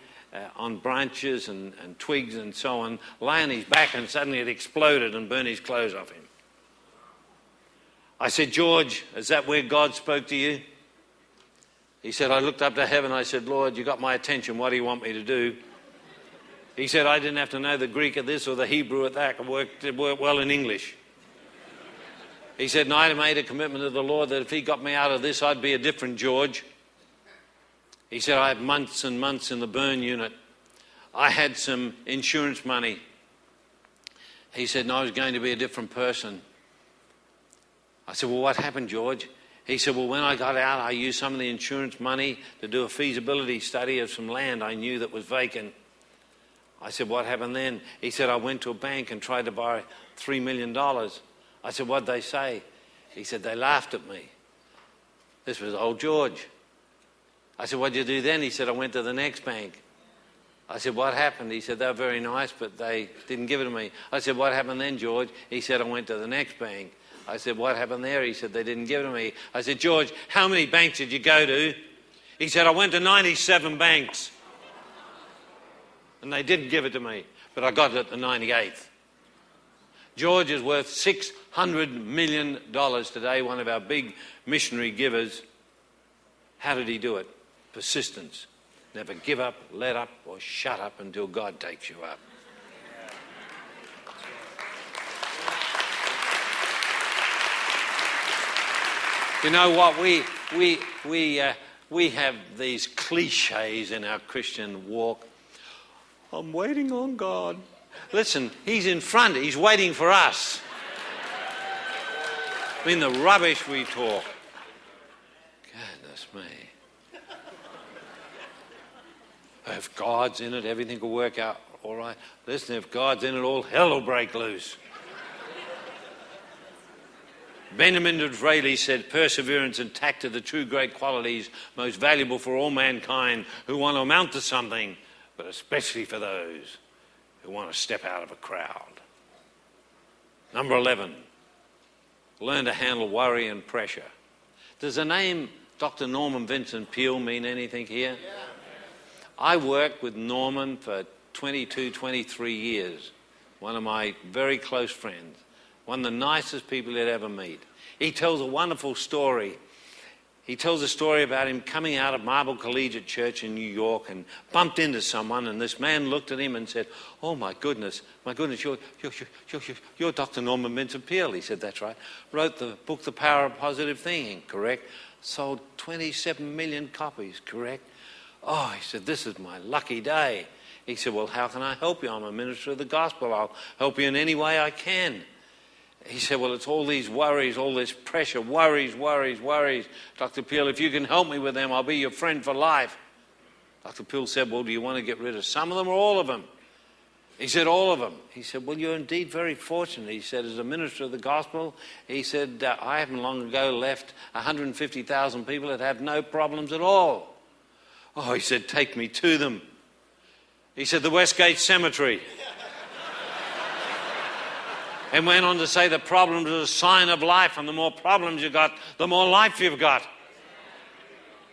Speaker 1: on branches and twigs and so on, lay on his back, and suddenly it exploded and burned his clothes off him. I said, "George, is that where God spoke to you?" He said, "I looked up to heaven. I said, Lord, you got my attention. What do you want me to do?" He said, "I didn't have to know the Greek of this or the Hebrew of that. It worked well in English." He said, "And I made a commitment to the Lord that if he got me out of this, I'd be a different George." He said, "I had months and months in the burn unit. I had some insurance money." He said, "And I was going to be a different person." I said, "Well, what happened, George?" He said, "Well, when I got out, I used some of the insurance money to do a feasibility study of some land I knew that was vacant." I said, "What happened then?" He said, "I went to a bank and tried to borrow $3 million. I said, "What'd they say?" He said, "They laughed at me." This was old George. I said, "What'd you do then?" He said, "I went to the next bank." I said, "What happened?" He said, "They were very nice, but they didn't give it to me." I said, "What happened then, George?" He said, "I went to the next bank." I said, "What happened there?" He said, "They didn't give it to me." I said, "George, how many banks did you go to?" He said, "I went to 97 banks. And they didn't give it to me, but I got it at the 98th. George is worth $600 million today, one of our big missionary givers. How did he do it? Persistence. Never give up, let up, or shut up until God takes you up. You know what? We have these cliches in our Christian walk. I'm waiting on God. Listen, he's in front. He's waiting for us. I mean, the rubbish we talk. Goodness me. If God's in it, everything will work out all right. Listen, if God's in it, all hell will break loose. Benjamin Disraeli said, perseverance and tact are the two great qualities most valuable for all mankind who want to amount to something, but especially for those who want to step out of a crowd. Number 11, learn to handle worry and pressure. Does the name Dr. Norman Vincent Peale mean anything here? I worked with Norman for 22, 23 years. One of my very close friends. One of the nicest people you'd ever meet. He tells a wonderful story. He tells a story about him coming out of Marble Collegiate Church in New York and bumped into someone, and this man looked at him and said, "Oh my goodness, you're Dr. Norman Vincent Peale." He said, "That's right." Wrote the book, The Power of Positive Thinking, correct? Sold 27 million copies, correct? Oh, he said, "This is my lucky day." He said, "Well, how can I help you? I'm a minister of the gospel. I'll help you in any way I can." He said, "Well, it's all these worries, all this pressure, worries. Dr. Peale, if you can help me with them, I'll be your friend for life." Dr. Peale said, "Well, do you want to get rid of some of them or all of them?" He said, "All of them." He said, "Well, you're indeed very fortunate." He said, "As a minister of the gospel," he said, "I haven't long ago left 150,000 people that have no problems at all." Oh, he said, "Take me to them." He said, "The Westgate Cemetery." And went on to say the problems are a sign of life, and the more problems you've got, the more life you've got.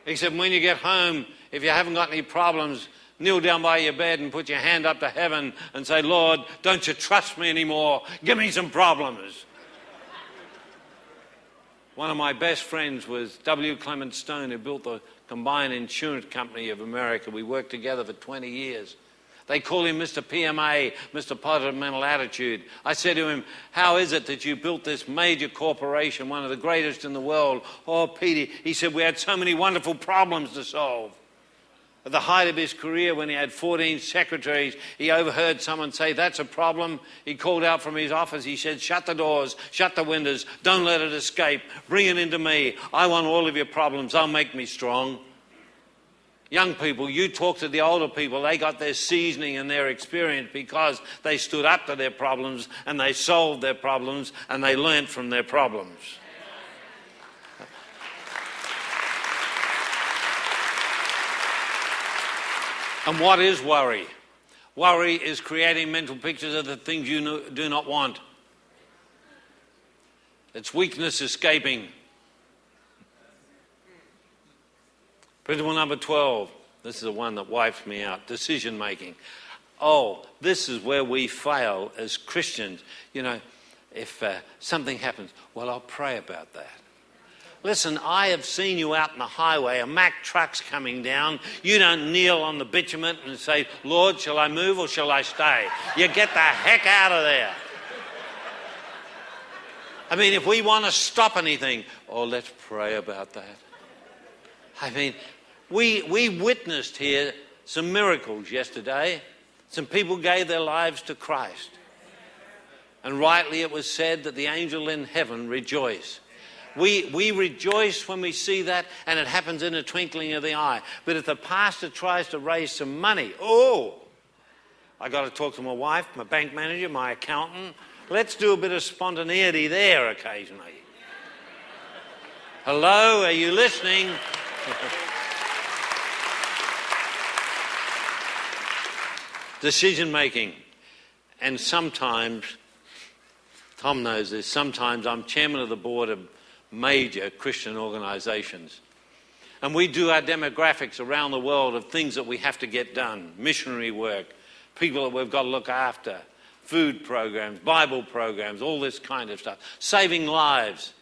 Speaker 1: He said, when you get home, if you haven't got any problems, kneel down by your bed and put your hand up to heaven and say, "Lord, don't you trust me anymore? Give me some problems." One of my best friends was W. Clement Stone, who built the Combined Insurance Company of America. We worked together for 20 years. They call him Mr. PMA, Mr. Positive Mental Attitude. I said to him, "How is it that you built this major corporation, one of the greatest in the world?" "Oh, Petey," he said, "we had so many wonderful problems to solve." At the height of his career, when he had 14 secretaries, he overheard someone say, "That's a problem." He called out from his office. He said, "Shut the doors, shut the windows, don't let it escape. Bring it into me. I want all of your problems. They'll make me strong." Young people, you talk to the older people, they got their seasoning and their experience because they stood up to their problems and they solved their problems and they learnt from their problems. And what is worry? Worry is creating mental pictures of the things you do not want. It's weakness escaping. Principle number 12, this is the one that wipes me out, decision making. Oh, this is where we fail as Christians. You know, if something happens, well, I'll pray about that. Listen, I have seen you out in the highway, a Mack truck's coming down. You don't kneel on the bitumen and say, "Lord, shall I move or shall I stay?" You get the heck out of there. I mean, if we want to stop anything, oh, let's pray about that. I mean, we witnessed here some miracles yesterday. Some people gave their lives to Christ. And rightly it was said that the angel in heaven rejoiced. We rejoice when we see that, and it happens in a twinkling of the eye. But if the pastor tries to raise some money, I got to talk to my wife, my bank manager, my accountant. Let's do a bit of spontaneity there occasionally. Hello, are you listening? Decision making. And sometimes, Tom knows this, sometimes I'm chairman of the board of major Christian organisations. And we do our demographics around the world of things that we have to get done. Missionary work, people that we've got to look after, food programs, Bible programs, all this kind of stuff. Saving lives.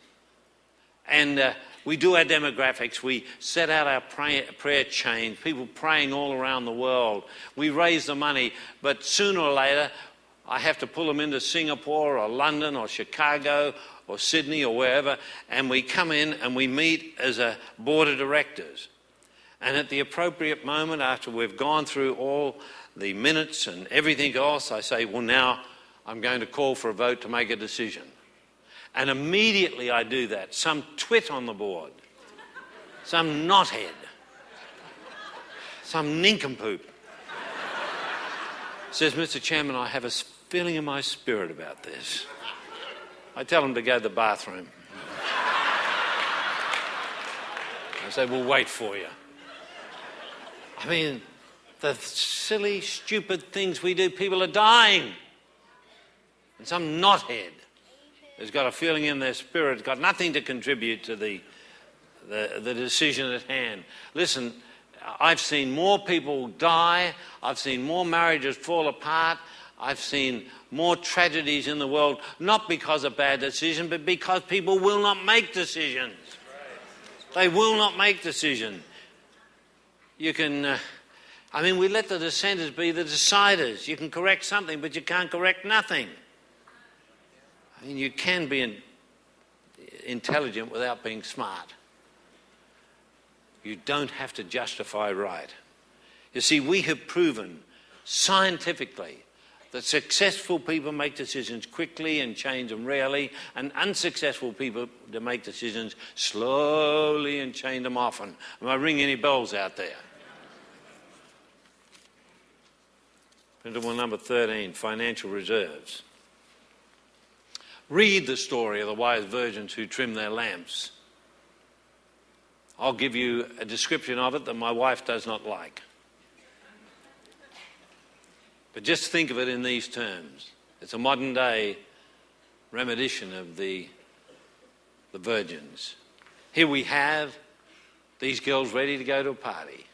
Speaker 1: And we do our demographics. We set out our prayer chain, people praying all around the world. We raise the money, but sooner or later, I have to pull them into Singapore or London or Chicago or Sydney or wherever, and we come in and we meet as a board of directors. And at the appropriate moment, after we've gone through all the minutes and everything else, I say, well, now I'm going to call for a vote to make a decision. And immediately I do that. Some twit on the board, some knothead, some nincompoop says, "Mr. Chairman, I have a feeling in my spirit about this." I tell him to go to the bathroom. I say, "We'll wait for you." I mean, the silly, stupid things we do, people are dying. And some knothead has got a feeling in their spirit, got nothing to contribute to the the decision at hand. Listen, I've seen more people die. I've seen more marriages fall apart. I've seen more tragedies in the world, not because of bad decisions, but because people will not make decisions. They will not make decisions. You can, we let the dissenters be the deciders. You can correct something, but you can't correct nothing. You can be intelligent without being smart. You don't have to justify right. You see, we have proven scientifically that successful people make decisions quickly and change them rarely, and unsuccessful people to make decisions slowly and change them often. Am I ringing any bells out there? Principle number 13, financial reserves. Read the story of the wise virgins who trimmed their lamps. I'll give you a description of it that my wife does not like. But just think of it in these terms. It's a modern day remedition of the virgins. Here we have these girls ready to go to a party.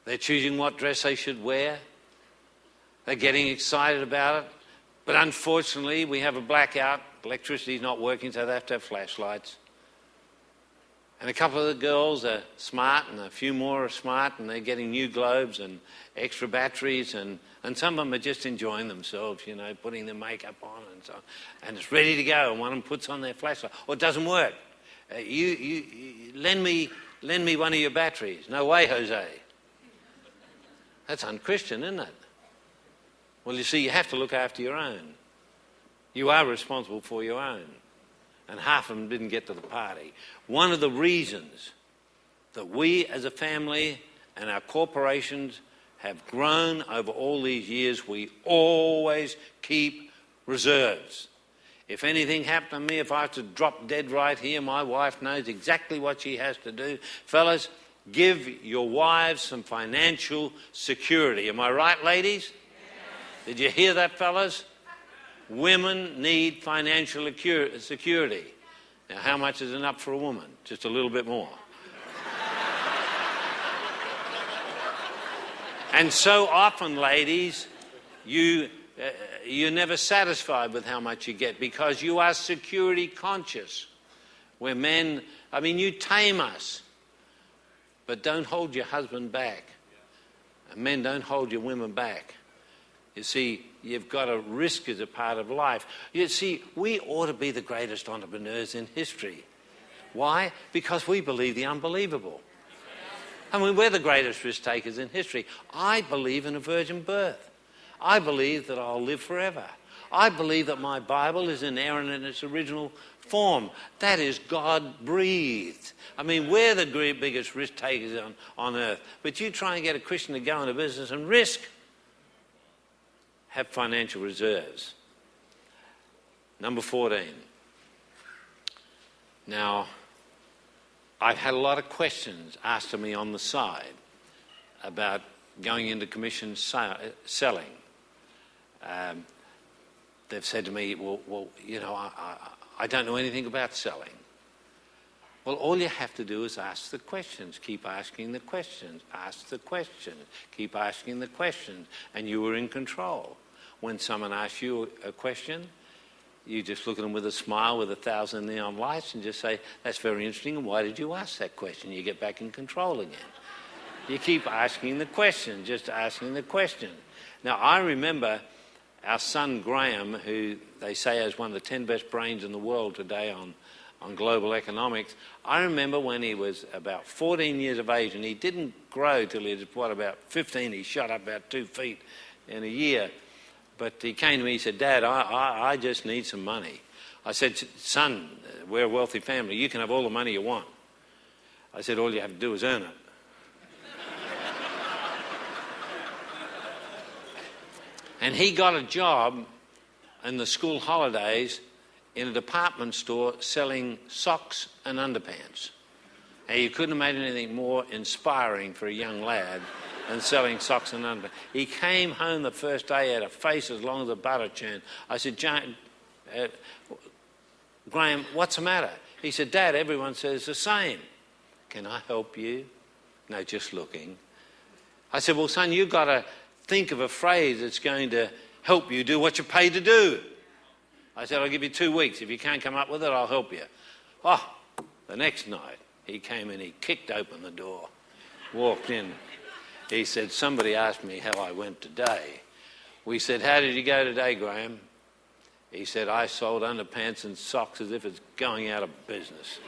Speaker 1: They're choosing what dress they should wear. They're getting excited about it. But unfortunately, we have a blackout. Electricity's not working, so they have to have flashlights. And a couple of the girls are smart, and a few more are smart, and they're getting new globes and extra batteries, and some of them are just enjoying themselves, putting their makeup on and so on. And it's ready to go, and one of them puts on their flashlight. Or it doesn't work. You lend me one of your batteries. No way, Jose. That's unchristian, isn't it? Well, you see, you have to look after your own. You are responsible for your own. And half of them didn't get to the party. One of the reasons that we as a family and our corporations have grown over all these years, we always keep reserves. If anything happened to me, if I have to drop dead right here, my wife knows exactly what she has to do. Fellas, give your wives some financial security. Am I right, ladies? Yes. Did you hear that, fellas? Women need financial security. Now, how much is enough for a woman? Just a little bit more. And so often, ladies, you're never satisfied with how much you get because you are security conscious. Where men, you tame us, but don't hold your husband back. And men, don't hold your women back. You see, you've got to risk as a part of life. You see, we ought to be the greatest entrepreneurs in history. Why? Because we believe the unbelievable. We're the greatest risk takers in history. I believe in a virgin birth. I believe that I'll live forever. I believe that my Bible is inerrant in its original form. That is God-breathed. We're the biggest risk takers on earth. But you try and get a Christian to go into business and risk. Have financial reserves. Number 14. Now, I've had a lot of questions asked of me on the side about going into commission selling. They've said to me, I don't know anything about selling. Well, all you have to do is ask the questions. Keep asking the questions. Ask the questions. Keep asking the questions. And you are in control. When someone asks you a question, you just look at them with a smile with 1,000 neon lights and just say, that's very interesting, and why did you ask that question? You get back in control again. You keep asking the question, just asking the question. Now, I remember our son Graham, who they say has one of the 10 best brains in the world today on global economics. I remember when he was about 14 years of age, and he didn't grow till he was, about 15. He shot up about 2 feet in a year. But he came to me, he said, Dad, I just need some money. I said, son, we're a wealthy family. You can have all the money you want. I said, all you have to do is earn it. And he got a job in the school holidays in a department store selling socks and underpants. And you couldn't imagine anything more inspiring for a young lad than selling socks and underpants. He came home the first day, had a face as long as a butter churn. I said, Graham, what's the matter? He said, Dad, everyone says the same. can I help you? No, just looking. I said, well, son, you've got to think of a phrase that's going to help you do what you're paid to do. I said, I'll give you 2 weeks. If you can't come up with it, I'll help you. Oh, the next night, he came in, he kicked open the door, walked in. He said, somebody asked me how I went today. We said, how did you go today, Graham? He said, I sold underpants and socks as if it's going out of business.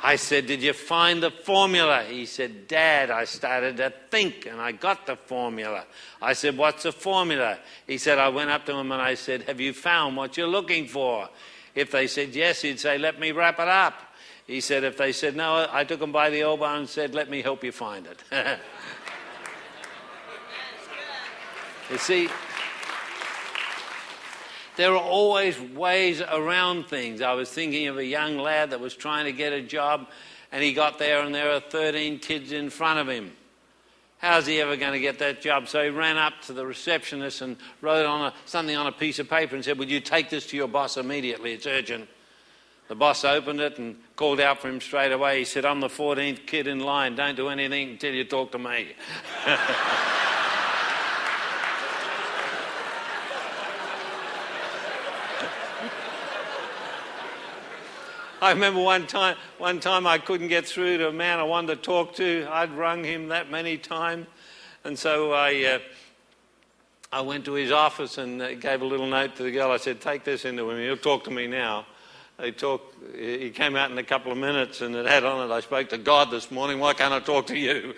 Speaker 1: I said, did you find the formula? He said, Dad, I started to think and I got the formula. I said, what's the formula? He said, I went up to him and I said, have you found what you're looking for? If they said yes, he'd say, let me wrap it up. He said, if they said no, I took him by the elbow and said, let me help you find it. You see, there are always ways around things. I was thinking of a young lad that was trying to get a job, and he got there and there are 13 kids in front of him. How's he ever going to get that job? So he ran up to the receptionist and wrote something on a piece of paper and said, would you take this to your boss immediately? It's urgent. The boss opened it and called out for him straight away. He said, I'm the 14th kid in line. Don't do anything until you talk to me. I remember one time I couldn't get through to a man I wanted to talk to. I'd rung him that many times. And so I went to his office and gave a little note to the girl. I said, take this into him. He'll talk to me now. He came out in a couple of minutes and it had on it, I spoke to God this morning. Why can't I talk to you?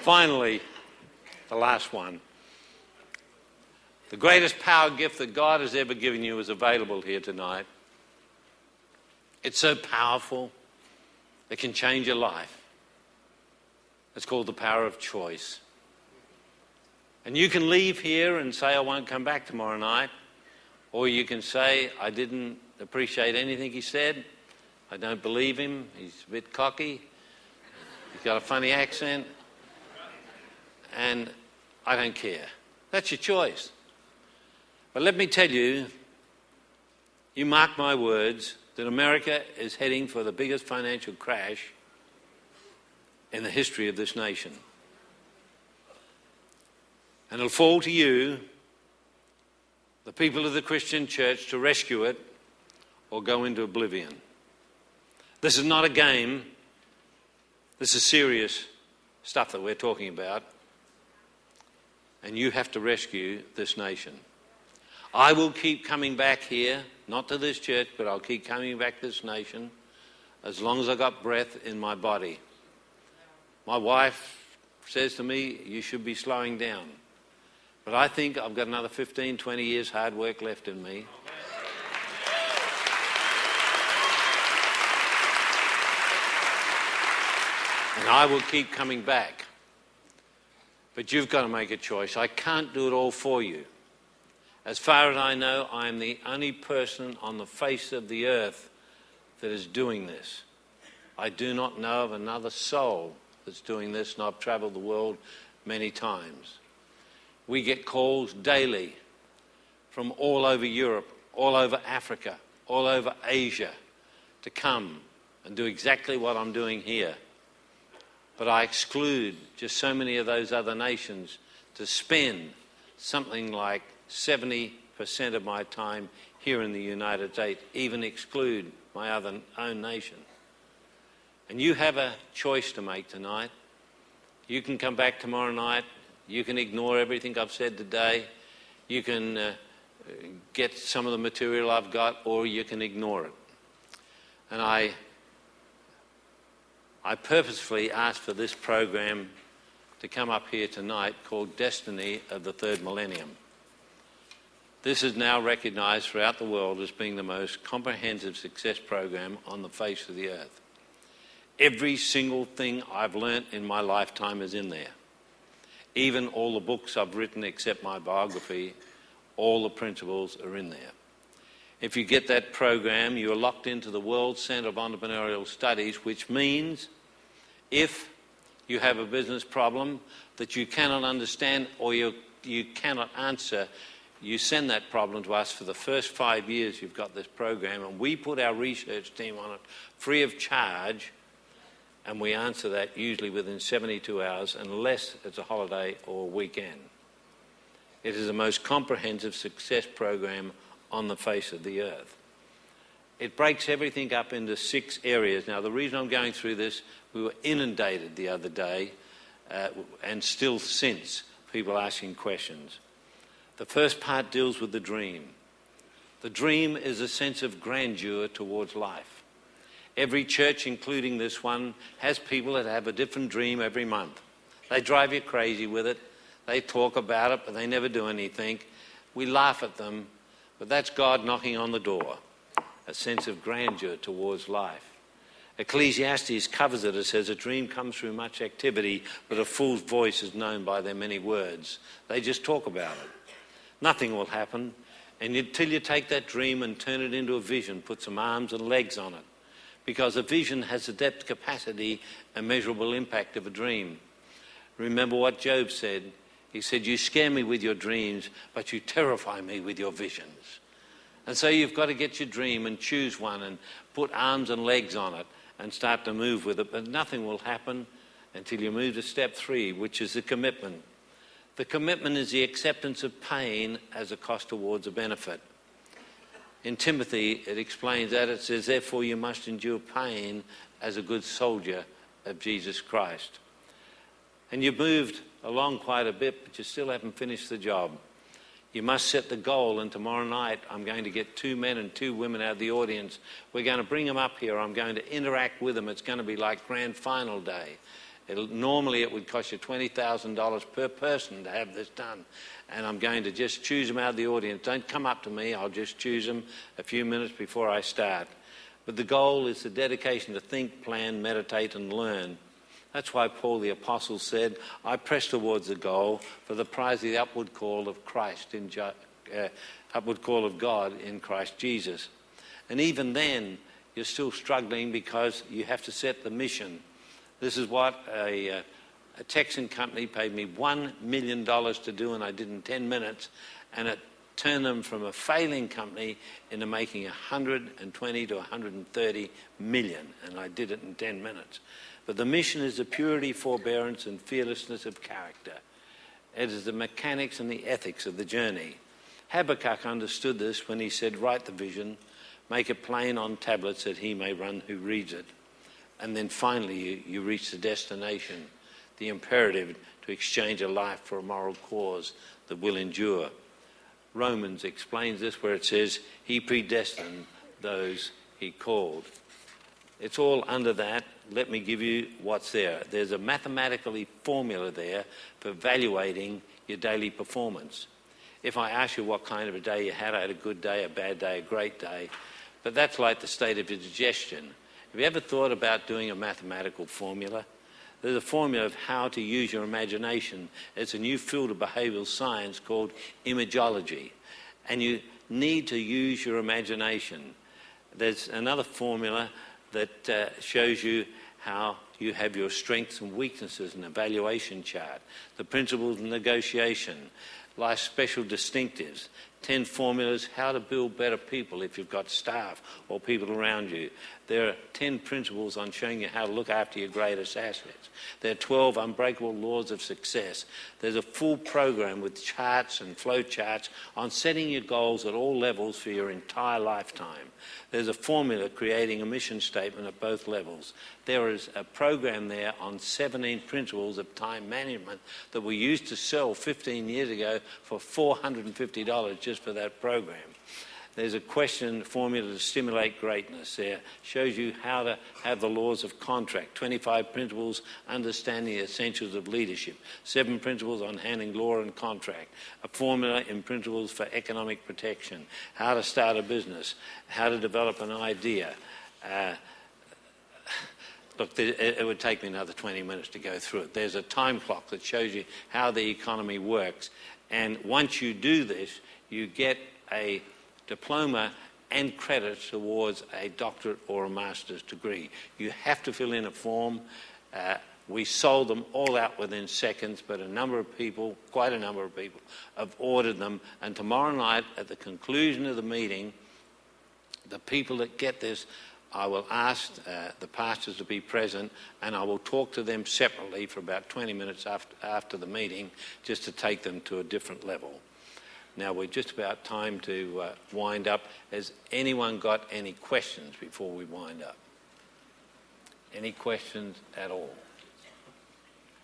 Speaker 1: Finally, the last one. The greatest power gift that God has ever given you is available here tonight. It's so powerful, it can change your life. It's called the power of choice. And you can leave here and say, I won't come back tomorrow night. Or you can say, I didn't appreciate anything he said. I don't believe him. He's a bit cocky. He's got a funny accent. And I don't care. That's your choice. But let me tell you, you mark my words, that America is heading for the biggest financial crash in the history of this nation. And it'll fall to you, the people of the Christian church, to rescue it or go into oblivion. This is not a game. This is serious stuff that we're talking about. And you have to rescue this nation. I will keep coming back here, not to this church, but I'll keep coming back to this nation as long as I've got breath in my body. My wife says to me, you should be slowing down. But I think I've got another 15, 20 years hard work left in me. And I will keep coming back. But you've got to make a choice. I can't do it all for you. As far as I know, I am the only person on the face of the earth that is doing this. I do not know of another soul that's doing this, and I've travelled the world many times. We get calls daily from all over Europe, all over Africa, all over Asia to come and do exactly what I'm doing here. But I exclude just so many of those other nations to spend something like 70% of my time here in the United States, even exclude my own nation. And you have a choice to make tonight. You can come back tomorrow night. You can ignore everything I've said today. You can get some of the material I've got, or you can ignore it. And I purposefully asked for this program to come up here tonight called Destiny of the Third Millennium. This is now recognised throughout the world as being the most comprehensive success program on the face of the earth. Every single thing I've learnt in my lifetime is in there. Even all the books I've written except my biography, all the principles are in there. If you get that program, you're locked into the World Centre of Entrepreneurial Studies, which means if you have a business problem, that you cannot understand or you cannot answer, you send that problem to us. For the first 5 years you've got this program, and we put our research team on it free of charge, and we answer that usually within 72 hours, unless it's a holiday or a weekend. It is the most comprehensive success program on the face of the earth. It breaks everything up into 6 areas. Now, the reason I'm going through this, we were inundated the other day, and still since, people asking questions. The first part deals with the dream. The dream is a sense of grandeur towards life. Every church, including this one, has people that have a different dream every month. They drive you crazy with it. They talk about it, but they never do anything. We laugh at them, but that's God knocking on the door. A sense of grandeur towards life. Ecclesiastes covers it. It says, a dream comes through much activity, but a fool's voice is known by their many words. They just talk about it. Nothing will happen until you take that dream and turn it into a vision, put some arms and legs on it. Because a vision has the depth, capacity, and measurable impact of a dream. Remember what Job said. He said, you scare me with your dreams, but you terrify me with your visions. And so you've got to get your dream and choose one and put arms and legs on it and start to move with it. But nothing will happen until you move to step 3, which is the commitment. The commitment is the acceptance of pain as a cost towards a benefit. In Timothy, it explains that. It says, therefore you must endure pain as a good soldier of Jesus Christ. And you've moved along quite a bit, but you still haven't finished the job. You must set the goal, and tomorrow night I'm going to get 2 men and 2 women out of the audience. We're going to bring them up here. I'm going to interact with them. It's going to be like grand final day. Normally it would cost you $20,000 per person to have this done. And I'm going to just choose them out of the audience. Don't come up to me. I'll just choose them a few minutes before I start. But the goal is the dedication to think, plan, meditate, and learn. That's why Paul the Apostle said, I press towards the goal for the prize of the upward call of Christ, upward call of God in Christ Jesus. And even then, you're still struggling because you have to set the mission. This is what a Texan company paid me $1 million to do, and I did in 10 minutes, and it turned them from a failing company into making 120 to 130 million, and I did it in 10 minutes. But the mission is the purity, forbearance, and fearlessness of character. It is the mechanics and the ethics of the journey. Habakkuk understood this when he said, write the vision, make it plain on tablets that he may run who reads it. And then finally you reach the destination, the imperative to exchange a life for a moral cause that will endure. Romans explains this where it says, he predestined those he called. It's all under that. Let me give you what's there. There's a mathematical formula there for evaluating your daily performance. If I ask you what kind of a day you had, I had a good day, a bad day, a great day. But that's like the state of your digestion. Have you ever thought about doing a mathematical formula? There's a formula of how to use your imagination. It's a new field of behavioural science called imagology. And you need to use your imagination. There's another formula that shows you how you have your strengths and weaknesses, an evaluation chart, the principles of negotiation, life's special distinctives, 10 formulas how to build better people if you've got staff or people around you. There are 10 principles on showing you how to look after your greatest assets. There are 12 unbreakable laws of success. There's a full program with charts and flow charts on setting your goals at all levels for your entire lifetime. There's a formula creating a mission statement at both levels. There is a program there on 17 principles of time management that we used to sell 15 years ago for $450 just for that program. There's a question formula to stimulate greatness there. Shows you how to have the laws of contract. 25 principles understanding the essentials of leadership. 7 principles on handling law and contract. A formula in principles for economic protection. How to start a business. How to develop an idea. Look, it would take me another 20 minutes to go through it. There's a time clock that shows you how the economy works. And once you do this, you get a diploma and credits towards a doctorate or a master's degree. You have to fill in a form. We sold them all out within seconds, but quite a number of people have ordered them. And tomorrow night, at the conclusion of the meeting, the people that get this, I will ask the pastors to be present, and I will talk to them separately for about 20 minutes after the meeting, just to take them to a different level. Now, we're just about time to wind up. Has anyone got any questions before we wind up? Any questions at all?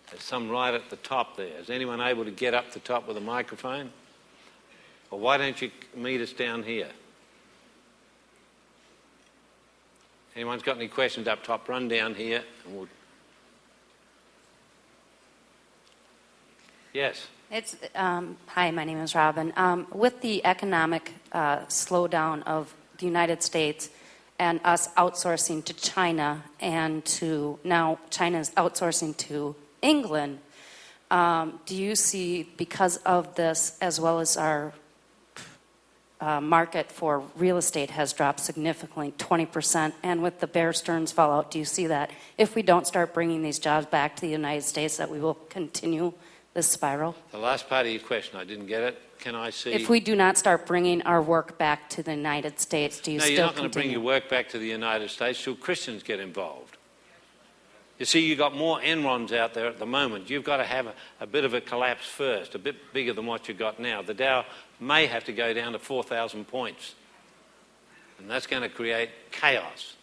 Speaker 1: There's some right at the top there. Is anyone able to get up the top with a microphone? Or why don't you meet us down here? Anyone's got any questions up top, run down here and we'll... Yes?
Speaker 2: Hi, my name is Robin. With the economic slowdown of the United States and us outsourcing to China, and to now China's outsourcing to England, do you see, because of this, as well as our market for real estate has dropped significantly, 20%, and with the Bear Stearns fallout, do you see that if we don't start bringing these jobs back to the United States, that we will continue this spiral?
Speaker 1: The last part of your question, I didn't get it. Can I see?
Speaker 2: If we do not start bringing our work back to the United States, do you still continue?
Speaker 1: No, you're not going to bring your work back to the United States till Christians get involved. You see, you've got more Enrons out there at the moment. You've got to have a bit of a collapse first, a bit bigger than what you've got now. The Dow may have to go down to 4,000 points, and that's going to create chaos.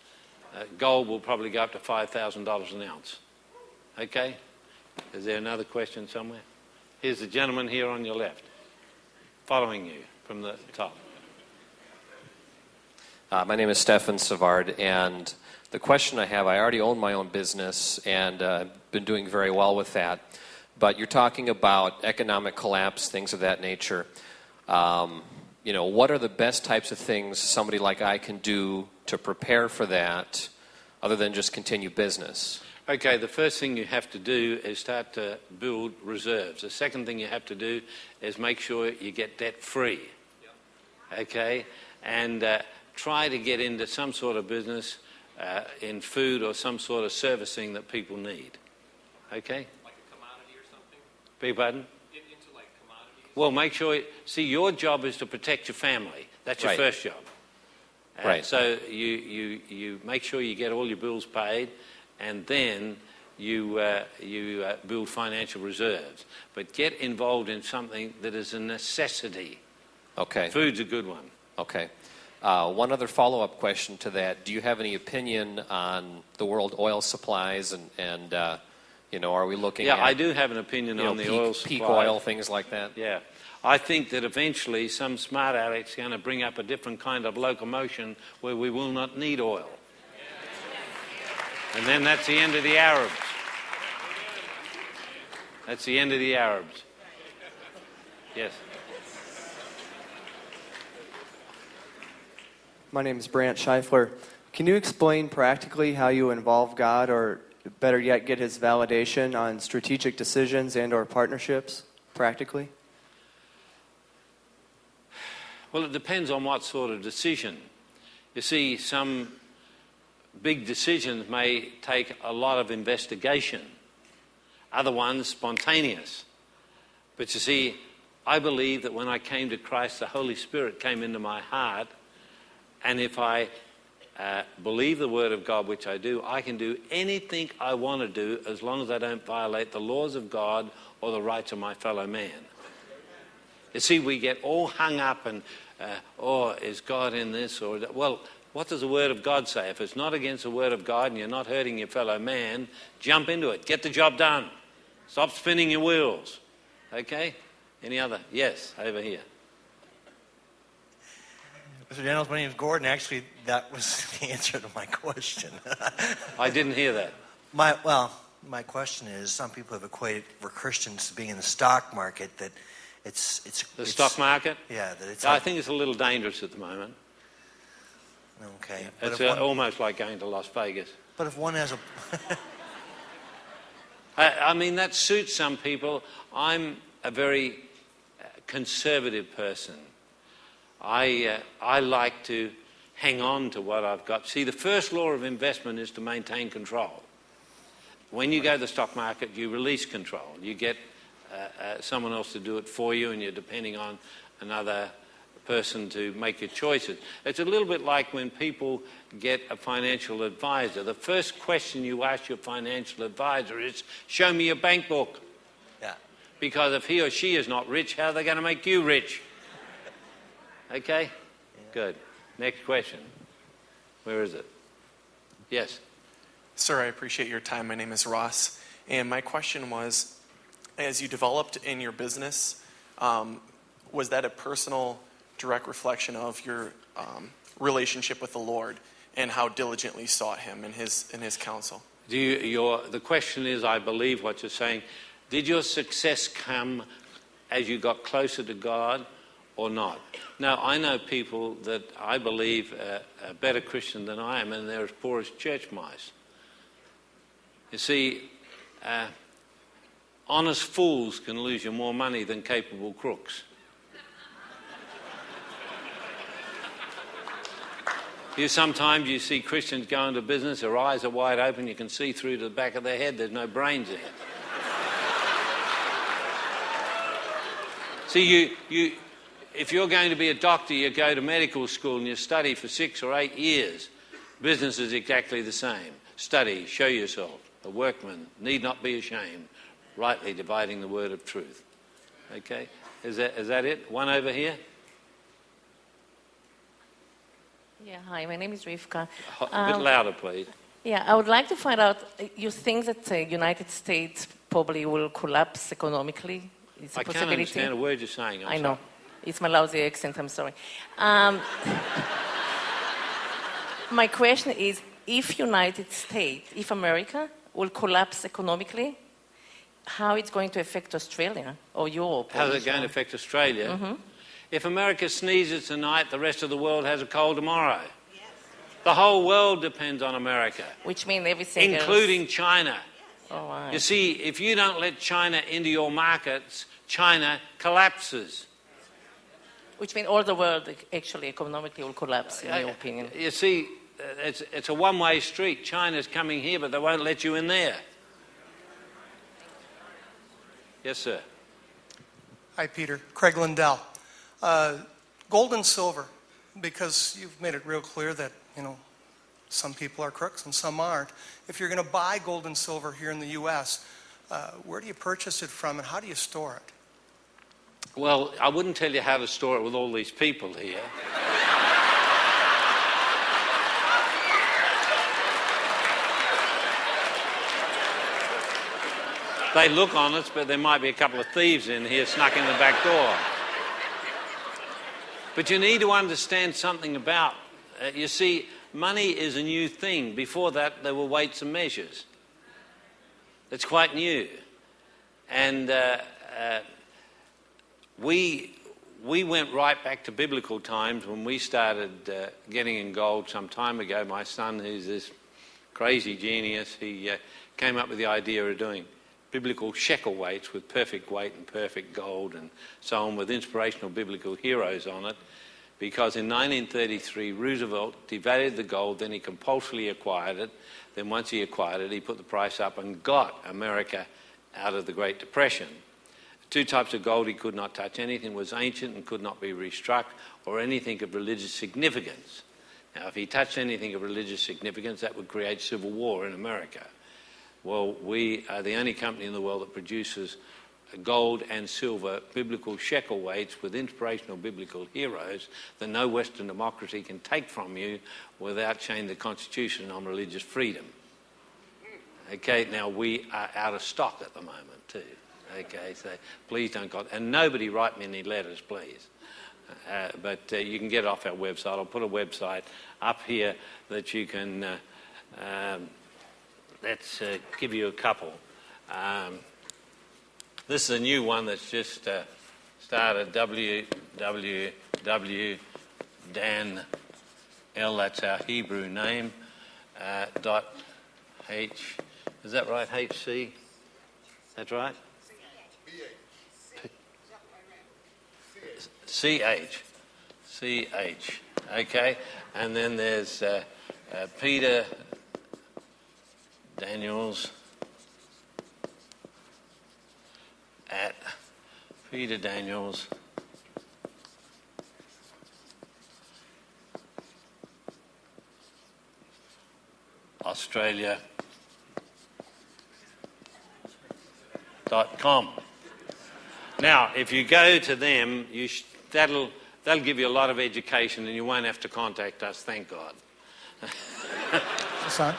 Speaker 1: Gold will probably go up to $5,000 an ounce. Okay? Is there another question somewhere? Here's the gentleman here on your left, following you from the top.
Speaker 3: My name is Stefan Savard, and the question I have, I already own my own business and been doing very well with that. But you're talking about economic collapse, things of that nature. What are the best types of things somebody like I can do to prepare for that, other than just continue business?
Speaker 1: Okay, the first thing you have to do is start to build reserves. The second thing you have to do is make sure you get debt-free. Okay? And try to get into some sort of business in food or some sort of servicing that people need. Okay?
Speaker 3: Like a commodity or something?
Speaker 1: Beg your pardon?
Speaker 3: Into like commodities?
Speaker 1: Well, make sure... See, your job is to protect your family. That's your first job.
Speaker 3: Right.
Speaker 1: So you make sure you get all your bills paid, and then you build financial reserves. But get involved in something that is a necessity.
Speaker 3: Okay.
Speaker 1: Food's a good one.
Speaker 3: Okay. One other follow-up question to that. Do you have any opinion on the world oil supplies and are we looking at...
Speaker 1: Yeah, I do have an opinion on the oil supply.
Speaker 3: Peak oil, things like that?
Speaker 1: Yeah. I think that eventually some smart alec's going to bring up a different kind of locomotion where we will not need oil. And then that's the end of the Arabs. That's the end of the Arabs. Yes.
Speaker 4: My name is Brant Scheifler. Can you explain practically how you involve God, or better yet, get his validation on strategic decisions and or partnerships, practically?
Speaker 1: Well, it depends on what sort of decision. You see, some big decisions may take a lot of investigation. Other ones, spontaneous. But you see, I believe that when I came to Christ, the Holy Spirit came into my heart, and if I believe the Word of God, which I do, I can do anything I want to do as long as I don't violate the laws of God or the rights of my fellow man. You see, we get all hung up and, is God in this? Well, what does the Word of God say? If it's not against the Word of God and you're not hurting your fellow man, jump into it. Get the job done. Stop spinning your wheels. Okay? Any other? Yes, over here.
Speaker 5: Mr. Daniels, my name is Gordon. Actually, that was the answer to my question.
Speaker 1: I didn't hear that.
Speaker 5: My question is, some people have equated for Christians being in the stock market, that it's
Speaker 1: the stock market?
Speaker 5: Yeah, that it's.
Speaker 1: I think it's a little dangerous at the moment.
Speaker 5: Okay.
Speaker 1: Yeah, it's almost like going to Las Vegas.
Speaker 5: But if one has a...
Speaker 1: I mean, that suits some people. I'm a very conservative person. I like to hang on to what I've got. See, the first law of investment is to maintain control. when you go to the stock market, you release control. You get someone else to do it for you, and you're depending on another person to make your choices. It's a little bit like when people get a financial advisor. The first question you ask your financial advisor is, show me your bank book.
Speaker 5: Yeah.
Speaker 1: Because if he or she is not rich, how are they going to make you rich? Okay? Yeah. Good. Next question. Where is it? Yes.
Speaker 6: Sir, I appreciate your time. My name is Ross. And my question was, as you developed in your business, was that a personal, direct reflection of your relationship with the Lord and how diligently you sought Him and His counsel?
Speaker 1: The question is, I believe what you're saying, did your success come as you got closer to God or not? Now, I know people that I believe are better Christian than I am, and they're as poor as church mice. You see, honest fools can lose you more money than capable crooks. Sometimes you see Christians go into business, their eyes are wide open, you can see through to the back of their head, there's no brains in it. See, if you're going to be a doctor, you go to medical school and you study for 6 or 8 years. Business is exactly the same. Study, show yourself. A workman need not be ashamed, rightly dividing the word of truth. Okay? Is that it? One over here?
Speaker 7: Yeah, hi, my name is Rivka.
Speaker 1: A bit louder, please.
Speaker 7: Yeah, I would like to find out, you think that the United States probably will collapse economically? It's a
Speaker 1: I can't
Speaker 7: possibility?
Speaker 1: understand a word you're saying.
Speaker 7: I know. It's my lousy accent, I'm sorry. My question is, if United States, if America will collapse economically, how it's going to affect Australia or Europe?
Speaker 1: How is it going to affect Australia? Mm-hmm. If America sneezes tonight, the rest of the world has a cold tomorrow. Yes. The whole world depends on America.
Speaker 7: Which means everything
Speaker 1: including
Speaker 7: else.
Speaker 1: China.
Speaker 7: Oh, right.
Speaker 1: You see, if you don't let China into your markets, China collapses.
Speaker 7: Which means all the world actually economically will collapse, in your opinion.
Speaker 1: You see, it's a one-way street. China's coming here, but they won't let you in there. Yes, sir.
Speaker 8: Hi, Peter. Craig Lindell. Gold and silver, because you've made it real clear that, some people are crooks and some aren't. If you're going to buy gold and silver here in the U.S., where do you purchase it from and how do you store it?
Speaker 1: Well, I wouldn't tell you how to store it with all these people here. They look honest, but there might be a couple of thieves in here snuck in the back door. But you need to understand something about, you see, money is a new thing. Before that, there were weights and measures. It's quite new. And we went right back to biblical times when we started getting in gold some time ago. My son, who's this crazy genius, he came up with the idea of doing biblical shekel weights with perfect weight and perfect gold and so on, with inspirational biblical heroes on it, because in 1933 Roosevelt devalued the gold, then he compulsorily acquired it. Then once he acquired it, he put the price up and got America out of the Great Depression. 2 types of gold he could not touch. Anything was ancient and could not be restruck, or anything of religious significance. Now, if he touched anything of religious significance, that would create civil war in America. Well, we are the only company in the world that produces gold and silver biblical shekel weights with inspirational biblical heroes that no Western democracy can take from you without changing the Constitution on religious freedom. Okay, now we are out of stock at the moment too. Okay, so please don't go, and nobody write me any letters, please. But you can get it off our website. I'll put a website up here that you can. Let's give you a couple. This is a new one that's just started. www.danl, that's our Hebrew name. .h, is that right? HC? That's right. CH. Okay, and then there's Peter Daniel's at Peter Daniel's Australia.com. Now, if you go to them, they'll give you a lot of education and you won't have to contact us, thank God.
Speaker 8: Son?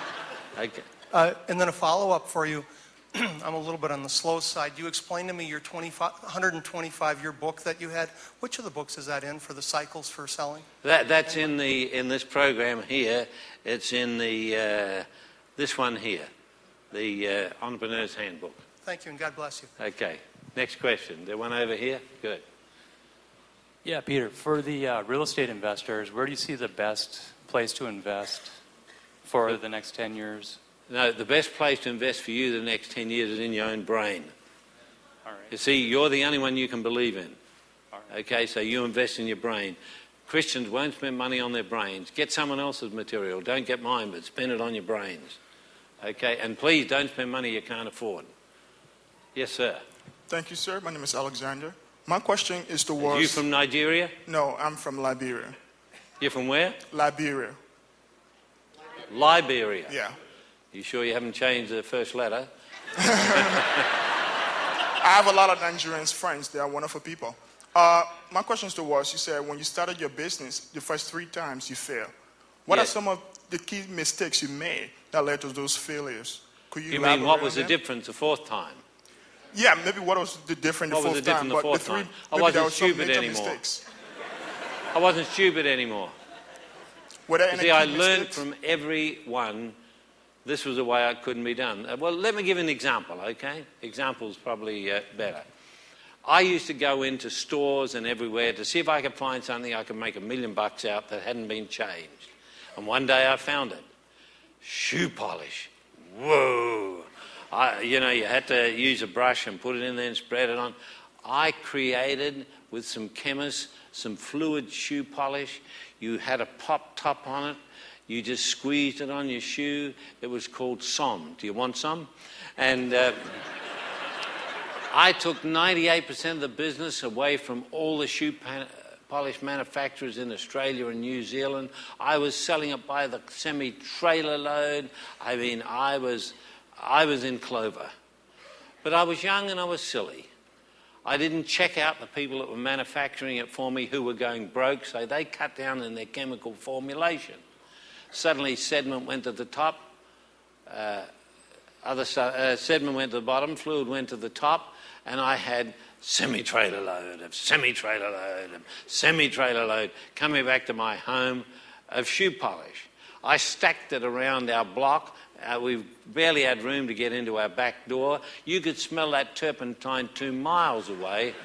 Speaker 1: Okay.
Speaker 8: And then a follow-up for you. I'm a little bit on the slow side. You explained to me your 125-year book that you had. Which of the books is that in for the cycles for selling?
Speaker 1: That's in this program here. It's in this one here, the Entrepreneur's Handbook.
Speaker 8: Thank you, and God bless you.
Speaker 1: Okay. Next question. There one over here? Good.
Speaker 9: Yeah, Peter, for the real estate investors, where do you see the best place to invest for the next 10 years?
Speaker 1: No, the best place to invest for you the next 10 years is in your own brain.
Speaker 9: All right.
Speaker 1: You see, you're the only one you can believe in.
Speaker 9: All right.
Speaker 1: Okay, so you invest in your brain. Christians won't spend money on their brains. Get someone else's material. Don't get mine, but spend it on your brains. Okay, and please don't spend money you can't afford. Yes, sir.
Speaker 10: Thank you, sir. My name is Alexander. My question is
Speaker 1: Are
Speaker 10: towards...
Speaker 1: you from Nigeria?
Speaker 10: No, I'm from Liberia.
Speaker 1: You're from where?
Speaker 10: Liberia.
Speaker 1: Liberia.
Speaker 10: Yeah.
Speaker 1: You sure you haven't changed the first letter?
Speaker 10: I have a lot of Nigerian friends. They are wonderful people. My question is towards, you said when you started your business, the first 3 times you failed. What are some of the key mistakes you made that led to those failures? Could you
Speaker 1: You mean what
Speaker 10: elaborate
Speaker 1: was
Speaker 10: on
Speaker 1: the
Speaker 10: them?
Speaker 1: difference the fourth time?
Speaker 10: Yeah, maybe what was the difference the
Speaker 1: What was
Speaker 10: fourth
Speaker 1: the difference
Speaker 10: time,
Speaker 1: the
Speaker 10: but
Speaker 1: fourth
Speaker 10: the 3,
Speaker 1: time? I
Speaker 10: maybe
Speaker 1: wasn't
Speaker 10: there was some
Speaker 1: stupid
Speaker 10: major
Speaker 1: anymore.
Speaker 10: mistakes.
Speaker 1: I wasn't stupid anymore.
Speaker 10: Were there
Speaker 1: You
Speaker 10: any
Speaker 1: see,
Speaker 10: key
Speaker 1: I learned
Speaker 10: mistakes?
Speaker 1: from everyone this was a way it couldn't be done. Well, let me give an example, okay? Example's probably better. I used to go into stores and everywhere to see if I could find something I could make $1 million out that hadn't been changed. And one day I found it. Shoe polish. Whoa. You had to use a brush and put it in there and spread it on. I created, with some chemists, some fluid shoe polish. You had a pop top on it. You just squeezed it on your shoe. It was called Som. Do you want some? And I took 98% of the business away from all the shoe polish manufacturers in Australia and New Zealand. I was selling it by the semi-trailer load. I mean, I was in clover. But I was young and I was silly. I didn't check out the people that were manufacturing it for me who were going broke, so they cut down in their chemical formulation. Suddenly, sediment went to the top, sediment went to the bottom, fluid went to the top, and I had semi-trailer load of semi-trailer load of semi-trailer load coming back to my home of shoe polish. I stacked it around our block. We barely had room to get into our back door. You could smell that turpentine 2 miles away.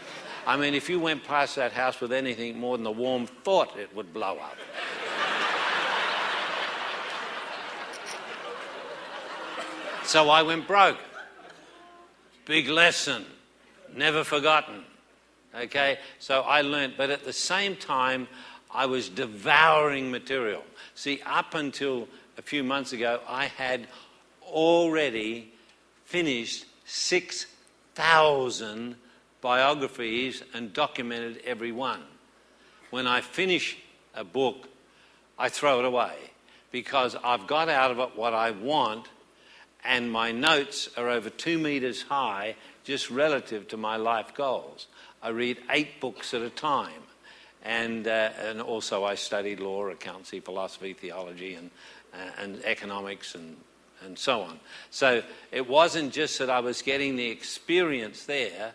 Speaker 1: I mean, if you went past that house with anything more than a warm thought, it would blow up. So I went broke. Big lesson. Never forgotten. Okay? So I learned. But at the same time, I was devouring material. See, up until a few months ago, I had already finished 6,000 biographies and documented every one. When I finish a book, I throw it away because I've got out of it what I want, and my notes are over 2 meters high just relative to my life goals. I read 8 books at a time. And also I studied law, accountancy, philosophy, theology, and economics, and so on. So it wasn't just that I was getting the experience there,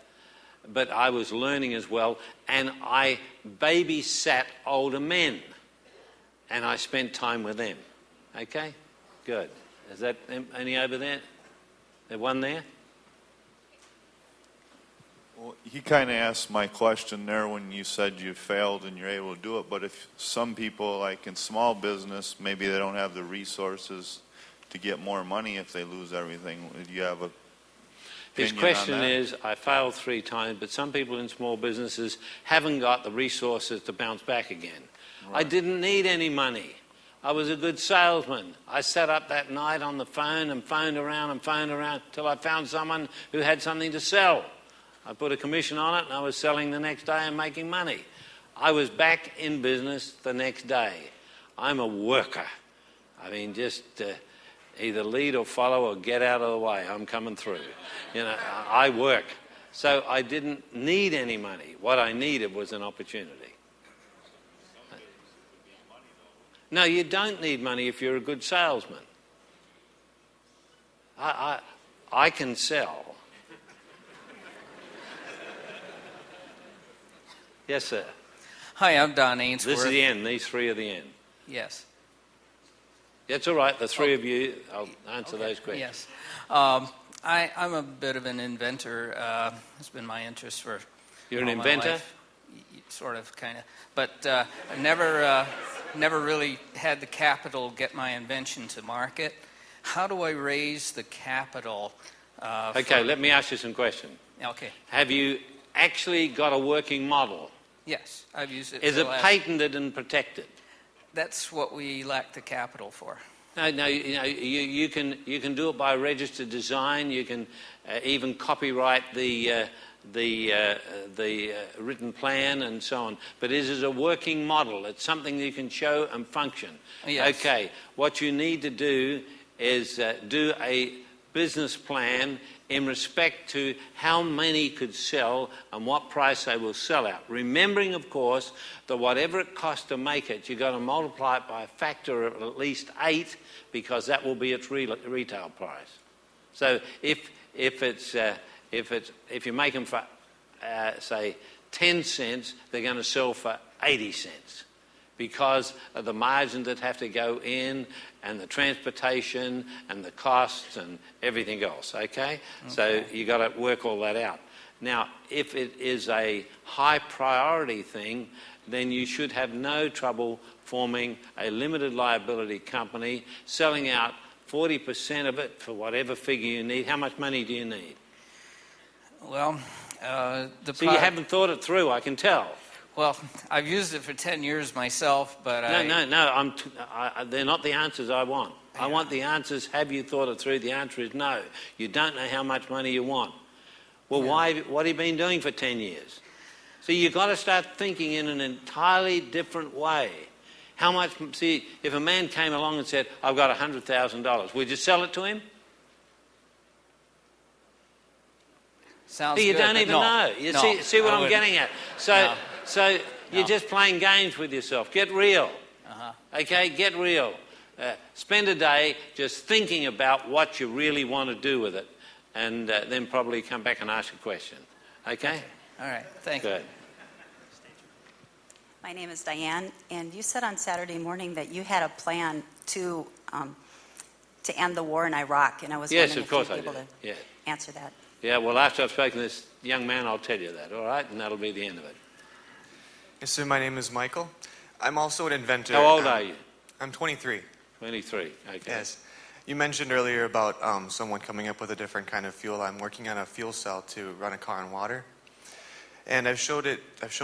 Speaker 1: but I was learning as well. And I babysat older men, and I spent time with them. Okay? Good. Is that any over there? There one there?
Speaker 11: Well, he kind of asked my question there when you said you failed and you're able to do it. But if some people, like in small business, maybe they don't have the resources to get more money if they lose everything, do you have a
Speaker 1: His question is, I failed 3 times, but some people in small businesses haven't got the resources to bounce back again. Right. I didn't need any money. I was a good salesman. I sat up that night on the phone and phoned around till I found someone who had something to sell. I put a commission on it and I was selling the next day and making money. I was back in business the next day. I'm a worker. I mean, just either lead or follow or get out of the way. I'm coming through. You know, I work. So I didn't need any money. What I needed was an opportunity. No, you don't need money if you're a good salesman. I can sell. Yes, sir.
Speaker 12: Hi, I'm Don Ainsworth.
Speaker 1: This is the end. These three are the end.
Speaker 12: Yes.
Speaker 1: That's all right. The three of you, I'll answer those questions.
Speaker 12: Yes. I'm a bit of an inventor. It's been my interest for
Speaker 1: You're an
Speaker 12: all my
Speaker 1: inventor?
Speaker 12: life. Sort of, kind of. But I never really had the capital to get my invention to market. How do I raise the capital?
Speaker 1: Okay, let me ask you some questions.
Speaker 12: Okay.
Speaker 1: Have you actually got a working model?
Speaker 12: Yes, I've used it.
Speaker 1: Is
Speaker 12: for
Speaker 1: it
Speaker 12: the last-
Speaker 1: patented and protected?
Speaker 12: That's what we lack the capital for.
Speaker 1: No, you know, you can do it by registered design. You can even copyright the written plan and so on. But it is a working model. It's something you can show and function.
Speaker 12: Yes.
Speaker 1: Okay, what you need to do is do a business plan in respect to how many could sell and what price they will sell at. Remembering, of course, that whatever it costs to make it, you've got to multiply it by a factor of at least 8 because that will be its retail price. So if you make them for, say, 10 cents, they're going to sell for 80 cents. Because of the margins that have to go in and the transportation and the costs and everything else, okay? So you've got to work all that out. Now, if it is a high priority thing, then you should have no trouble forming a limited liability company, selling out 40% of it for whatever figure you need. How much money do you need?
Speaker 12: Well,
Speaker 1: So you haven't thought it through, I can tell.
Speaker 12: Well, I've used it for 10 years myself, but
Speaker 1: No, they're not the answers I want. I want the answers, have you thought it through? The answer is no. You don't know how much money you want. Well, why? What have you been doing for 10 years? So you've got to start thinking in an entirely different way. How much, see, if a man came along and said, I've got $100,000, would you sell it to him?
Speaker 12: sounds
Speaker 1: You
Speaker 12: good,
Speaker 1: don't
Speaker 12: but
Speaker 1: even
Speaker 12: no.
Speaker 1: know. You
Speaker 12: No,
Speaker 1: see what
Speaker 12: I
Speaker 1: I'm
Speaker 12: wouldn't.
Speaker 1: getting at? So you're just playing games with yourself. Get real. Okay, get real. Spend a day just thinking about what you really want to do with it, and then probably come back and ask a question. Okay?
Speaker 12: All right, thank you.
Speaker 1: Good.
Speaker 13: My name is Diane, and you said on Saturday morning that you had a plan to end the war in Iraq, and I was
Speaker 1: Yes,
Speaker 13: wondering
Speaker 1: of course
Speaker 13: if
Speaker 1: I
Speaker 13: you'd be
Speaker 1: did.
Speaker 13: able to
Speaker 1: Yeah.
Speaker 13: answer that.
Speaker 1: Yeah, well, after I've spoken to this young man, I'll tell you that, all right? And that'll be the end of it.
Speaker 14: Yes, sir, my name is Michael. I'm also an inventor.
Speaker 1: How old are you?
Speaker 14: I'm 23.
Speaker 1: 23, okay.
Speaker 14: Yes. You mentioned earlier about someone coming up with a different kind of fuel. I'm working on a fuel cell to run a car on water. And I've showed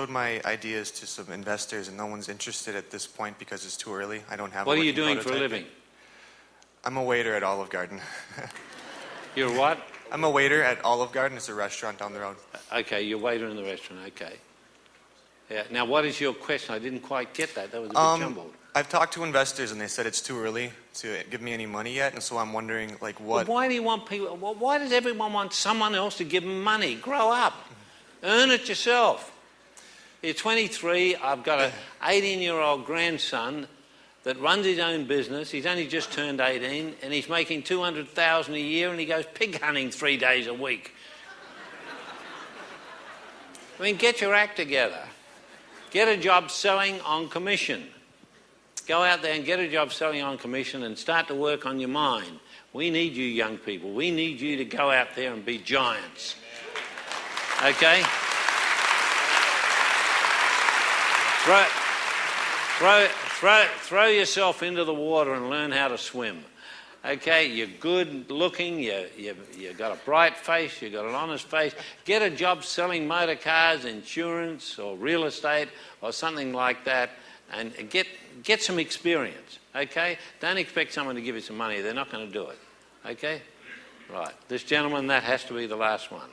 Speaker 14: my ideas to some investors, and no one's interested at this point because it's too early. I don't have
Speaker 1: What
Speaker 14: a
Speaker 1: are you
Speaker 14: working
Speaker 1: doing for a
Speaker 14: prototype.
Speaker 1: living?
Speaker 14: I'm a waiter at Olive Garden.
Speaker 1: You're what?
Speaker 14: I'm a waiter at Olive Garden. It's a restaurant down the road.
Speaker 1: Okay, you're a waiter in the restaurant, okay. Yeah. Now, what is your question? I didn't quite get that. That was a bit jumbled.
Speaker 14: I've talked to investors, and they said it's too early to give me any money yet, and so I'm wondering, like, what...
Speaker 1: Well, why do you want people... Well, why does everyone want someone else to give them money? Grow up. Earn it yourself. You're 23. I've got an 18-year-old grandson that runs his own business. He's only just turned 18, and he's making $200,000 a year, and he goes pig hunting 3 days a week. I mean, get your act together. Get a job selling on commission. Go out there and get a job selling on commission and start to work on your mind. We need you young people. We need you to go out there and be giants. Okay? Throw yourself into the water and learn how to swim. Okay, you're good looking, you've got a bright face, you've got an honest face. Get a job selling motor cars, insurance, or real estate, or something like that, and get some experience. Okay, don't expect someone to give you some money; they're not going to do it. Okay, right. This gentleman, that has to be the last one.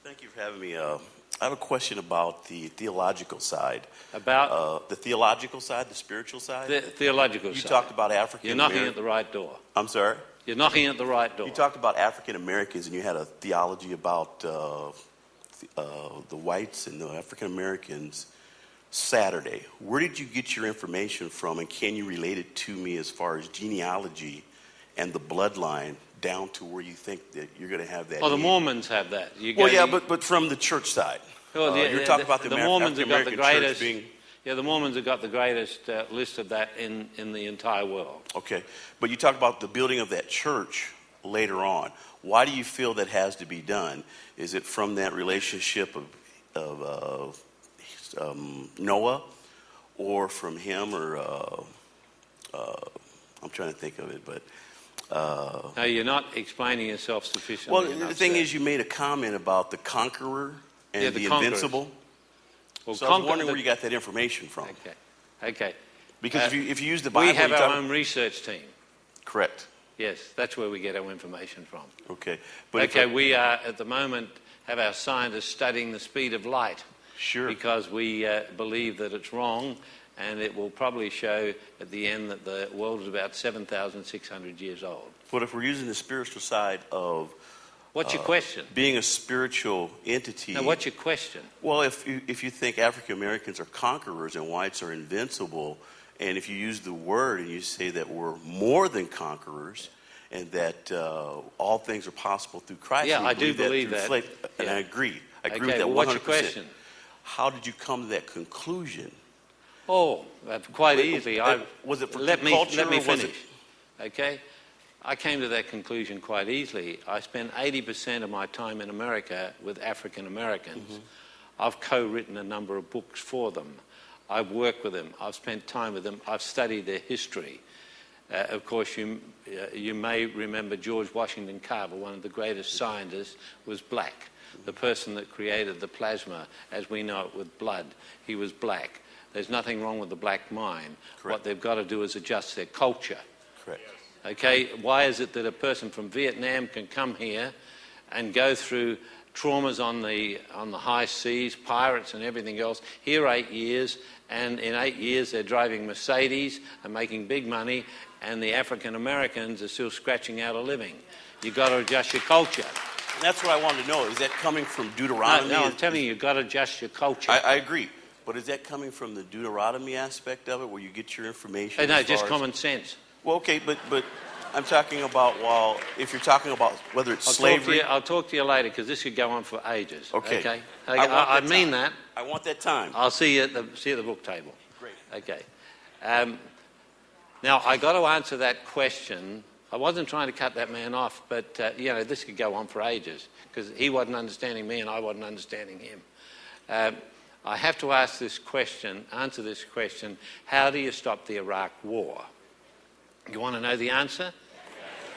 Speaker 15: Thank you for having me. I have a question about the theological side.
Speaker 1: About?
Speaker 15: The theological side, the spiritual side?
Speaker 1: The theological
Speaker 15: you
Speaker 1: side.
Speaker 15: talked about African
Speaker 1: You're knocking at the right door.
Speaker 15: I'm sorry?
Speaker 1: You're knocking at the right door.
Speaker 15: You talked about African Americans and you had a theology about the whites and the African Americans Saturday. Where did you get your information from, and can you relate it to me as far as genealogy and the bloodline down to where you think that you're going to have that?
Speaker 1: Well, the Mormons have that.
Speaker 15: But from the church side.
Speaker 1: Well,
Speaker 15: you're talking about the
Speaker 1: Mormons have got the greatest.
Speaker 15: Being...
Speaker 1: Yeah, the Mormons have got the greatest list of that in the entire world.
Speaker 15: Okay, but you talk about the building of that church later on. Why do you feel that has to be done? Is it from that relationship of Noah, or from him, or I'm trying to think of it, but.
Speaker 1: No, you're not explaining yourself sufficiently.
Speaker 15: Well, the thing is, you made a comment about the conqueror and the invincible.
Speaker 1: Well,
Speaker 15: so I was wondering where you got that information from.
Speaker 1: Okay.
Speaker 15: Because if you use the Bible,
Speaker 1: we have our own research team.
Speaker 15: Correct.
Speaker 1: Yes, that's where we get our information from.
Speaker 15: Okay.
Speaker 1: We are at the moment have our scientists studying the speed of light.
Speaker 15: Sure.
Speaker 1: Because we believe that it's wrong, and it will probably show at the end that the world is about 7,600 years old.
Speaker 15: But if we're using the spiritual side of
Speaker 1: what's your question?
Speaker 15: Being a spiritual entity.
Speaker 1: Now, what's your question?
Speaker 15: Well, if you think African Americans are conquerors and whites are invincible, and if you use the word and you say that we're more than conquerors, and that all things are possible through Christ.
Speaker 1: Yeah, I do believe that.
Speaker 15: And I agree. I agree with that 100%.
Speaker 1: Well, what's your question?
Speaker 15: How did you come to that conclusion?
Speaker 1: Oh, quite easily.
Speaker 15: Was it for
Speaker 1: let me
Speaker 15: culture?
Speaker 1: finish. Okay? I came to that conclusion quite easily. I spent 80% of my time in America with African Americans. Mm-hmm. I've co-written a number of books for them. I've worked with them. I've spent time with them. I've studied their history. Of course, you may remember George Washington Carver, one of the greatest scientists, was black. The person that created the plasma as we know it with blood, he was black. There's nothing wrong with the black mind.
Speaker 15: Correct.
Speaker 1: What they've got to do is adjust their culture.
Speaker 15: Correct.
Speaker 1: Okay, why is it that a person from Vietnam can come here and go through traumas on the high seas, pirates and everything else, here 8 years, and in 8 years they're driving Mercedes and making big money, and the African Americans are still scratching out a living? You've got to adjust your culture.
Speaker 15: That's what I wanted to know. Is that coming from Deuteronomy?
Speaker 1: No, I'm telling you, you've got to adjust your culture.
Speaker 15: I agree. But is that coming from the Deuteronomy aspect of it, where you get your information?
Speaker 1: No, just common sense.
Speaker 15: Well, okay, but I'm talking about, if you're talking about whether it's slavery.
Speaker 1: I'll talk to you later, because this could go on for ages.
Speaker 15: Okay.
Speaker 1: I mean that.
Speaker 15: I want that time.
Speaker 1: I'll see you at the book table.
Speaker 15: Great.
Speaker 1: Okay. Now, I got to answer that question. I wasn't trying to cut that man off, but, this could go on for ages, because he wasn't understanding me and I wasn't understanding him. I have to answer this question, how do you stop the Iraq War? You want to know the answer?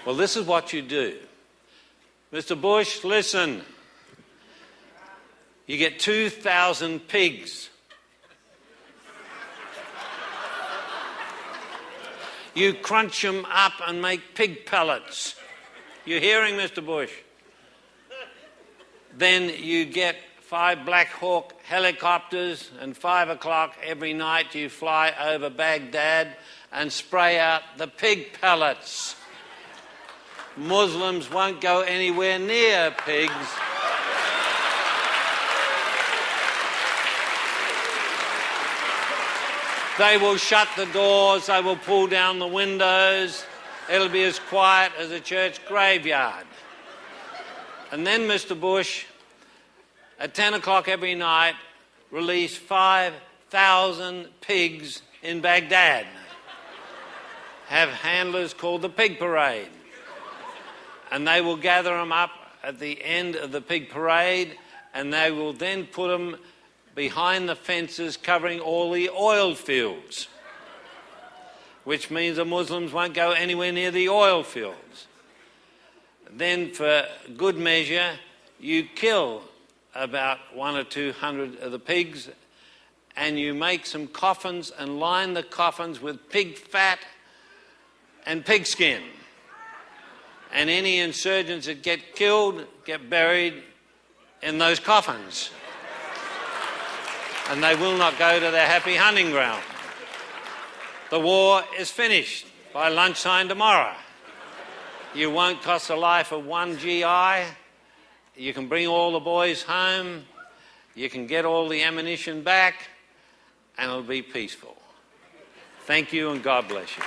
Speaker 1: Well, this is what you do. Mr. Bush, listen. You get 2,000 pigs. You crunch them up and make pig pellets. You hearing, Mr. Bush? Then you get 5 Black Hawk helicopters, and 5 o'clock every night you fly over Baghdad and spray out the pig pellets. Muslims won't go anywhere near pigs. They will shut the doors, they will pull down the windows. It'll be as quiet as a church graveyard. And then, Mr. Bush, at 10 o'clock every night, release 5,000 pigs in Baghdad. Have handlers called the pig parade. And they will gather them up at the end of the pig parade, and they will then put them behind the fences covering all the oil fields, which means the Muslims won't go anywhere near the oil fields. Then, for good measure, you kill about 100 or 200 of the pigs, and you make some coffins and line the coffins with pig fat and pig skin. And any insurgents that get killed get buried in those coffins. And they will not go to their happy hunting ground. The war is finished by lunchtime tomorrow. You won't cost the life of one GI. You can bring all the boys home. You can get all the ammunition back, and it'll be peaceful. Thank you, and God bless you.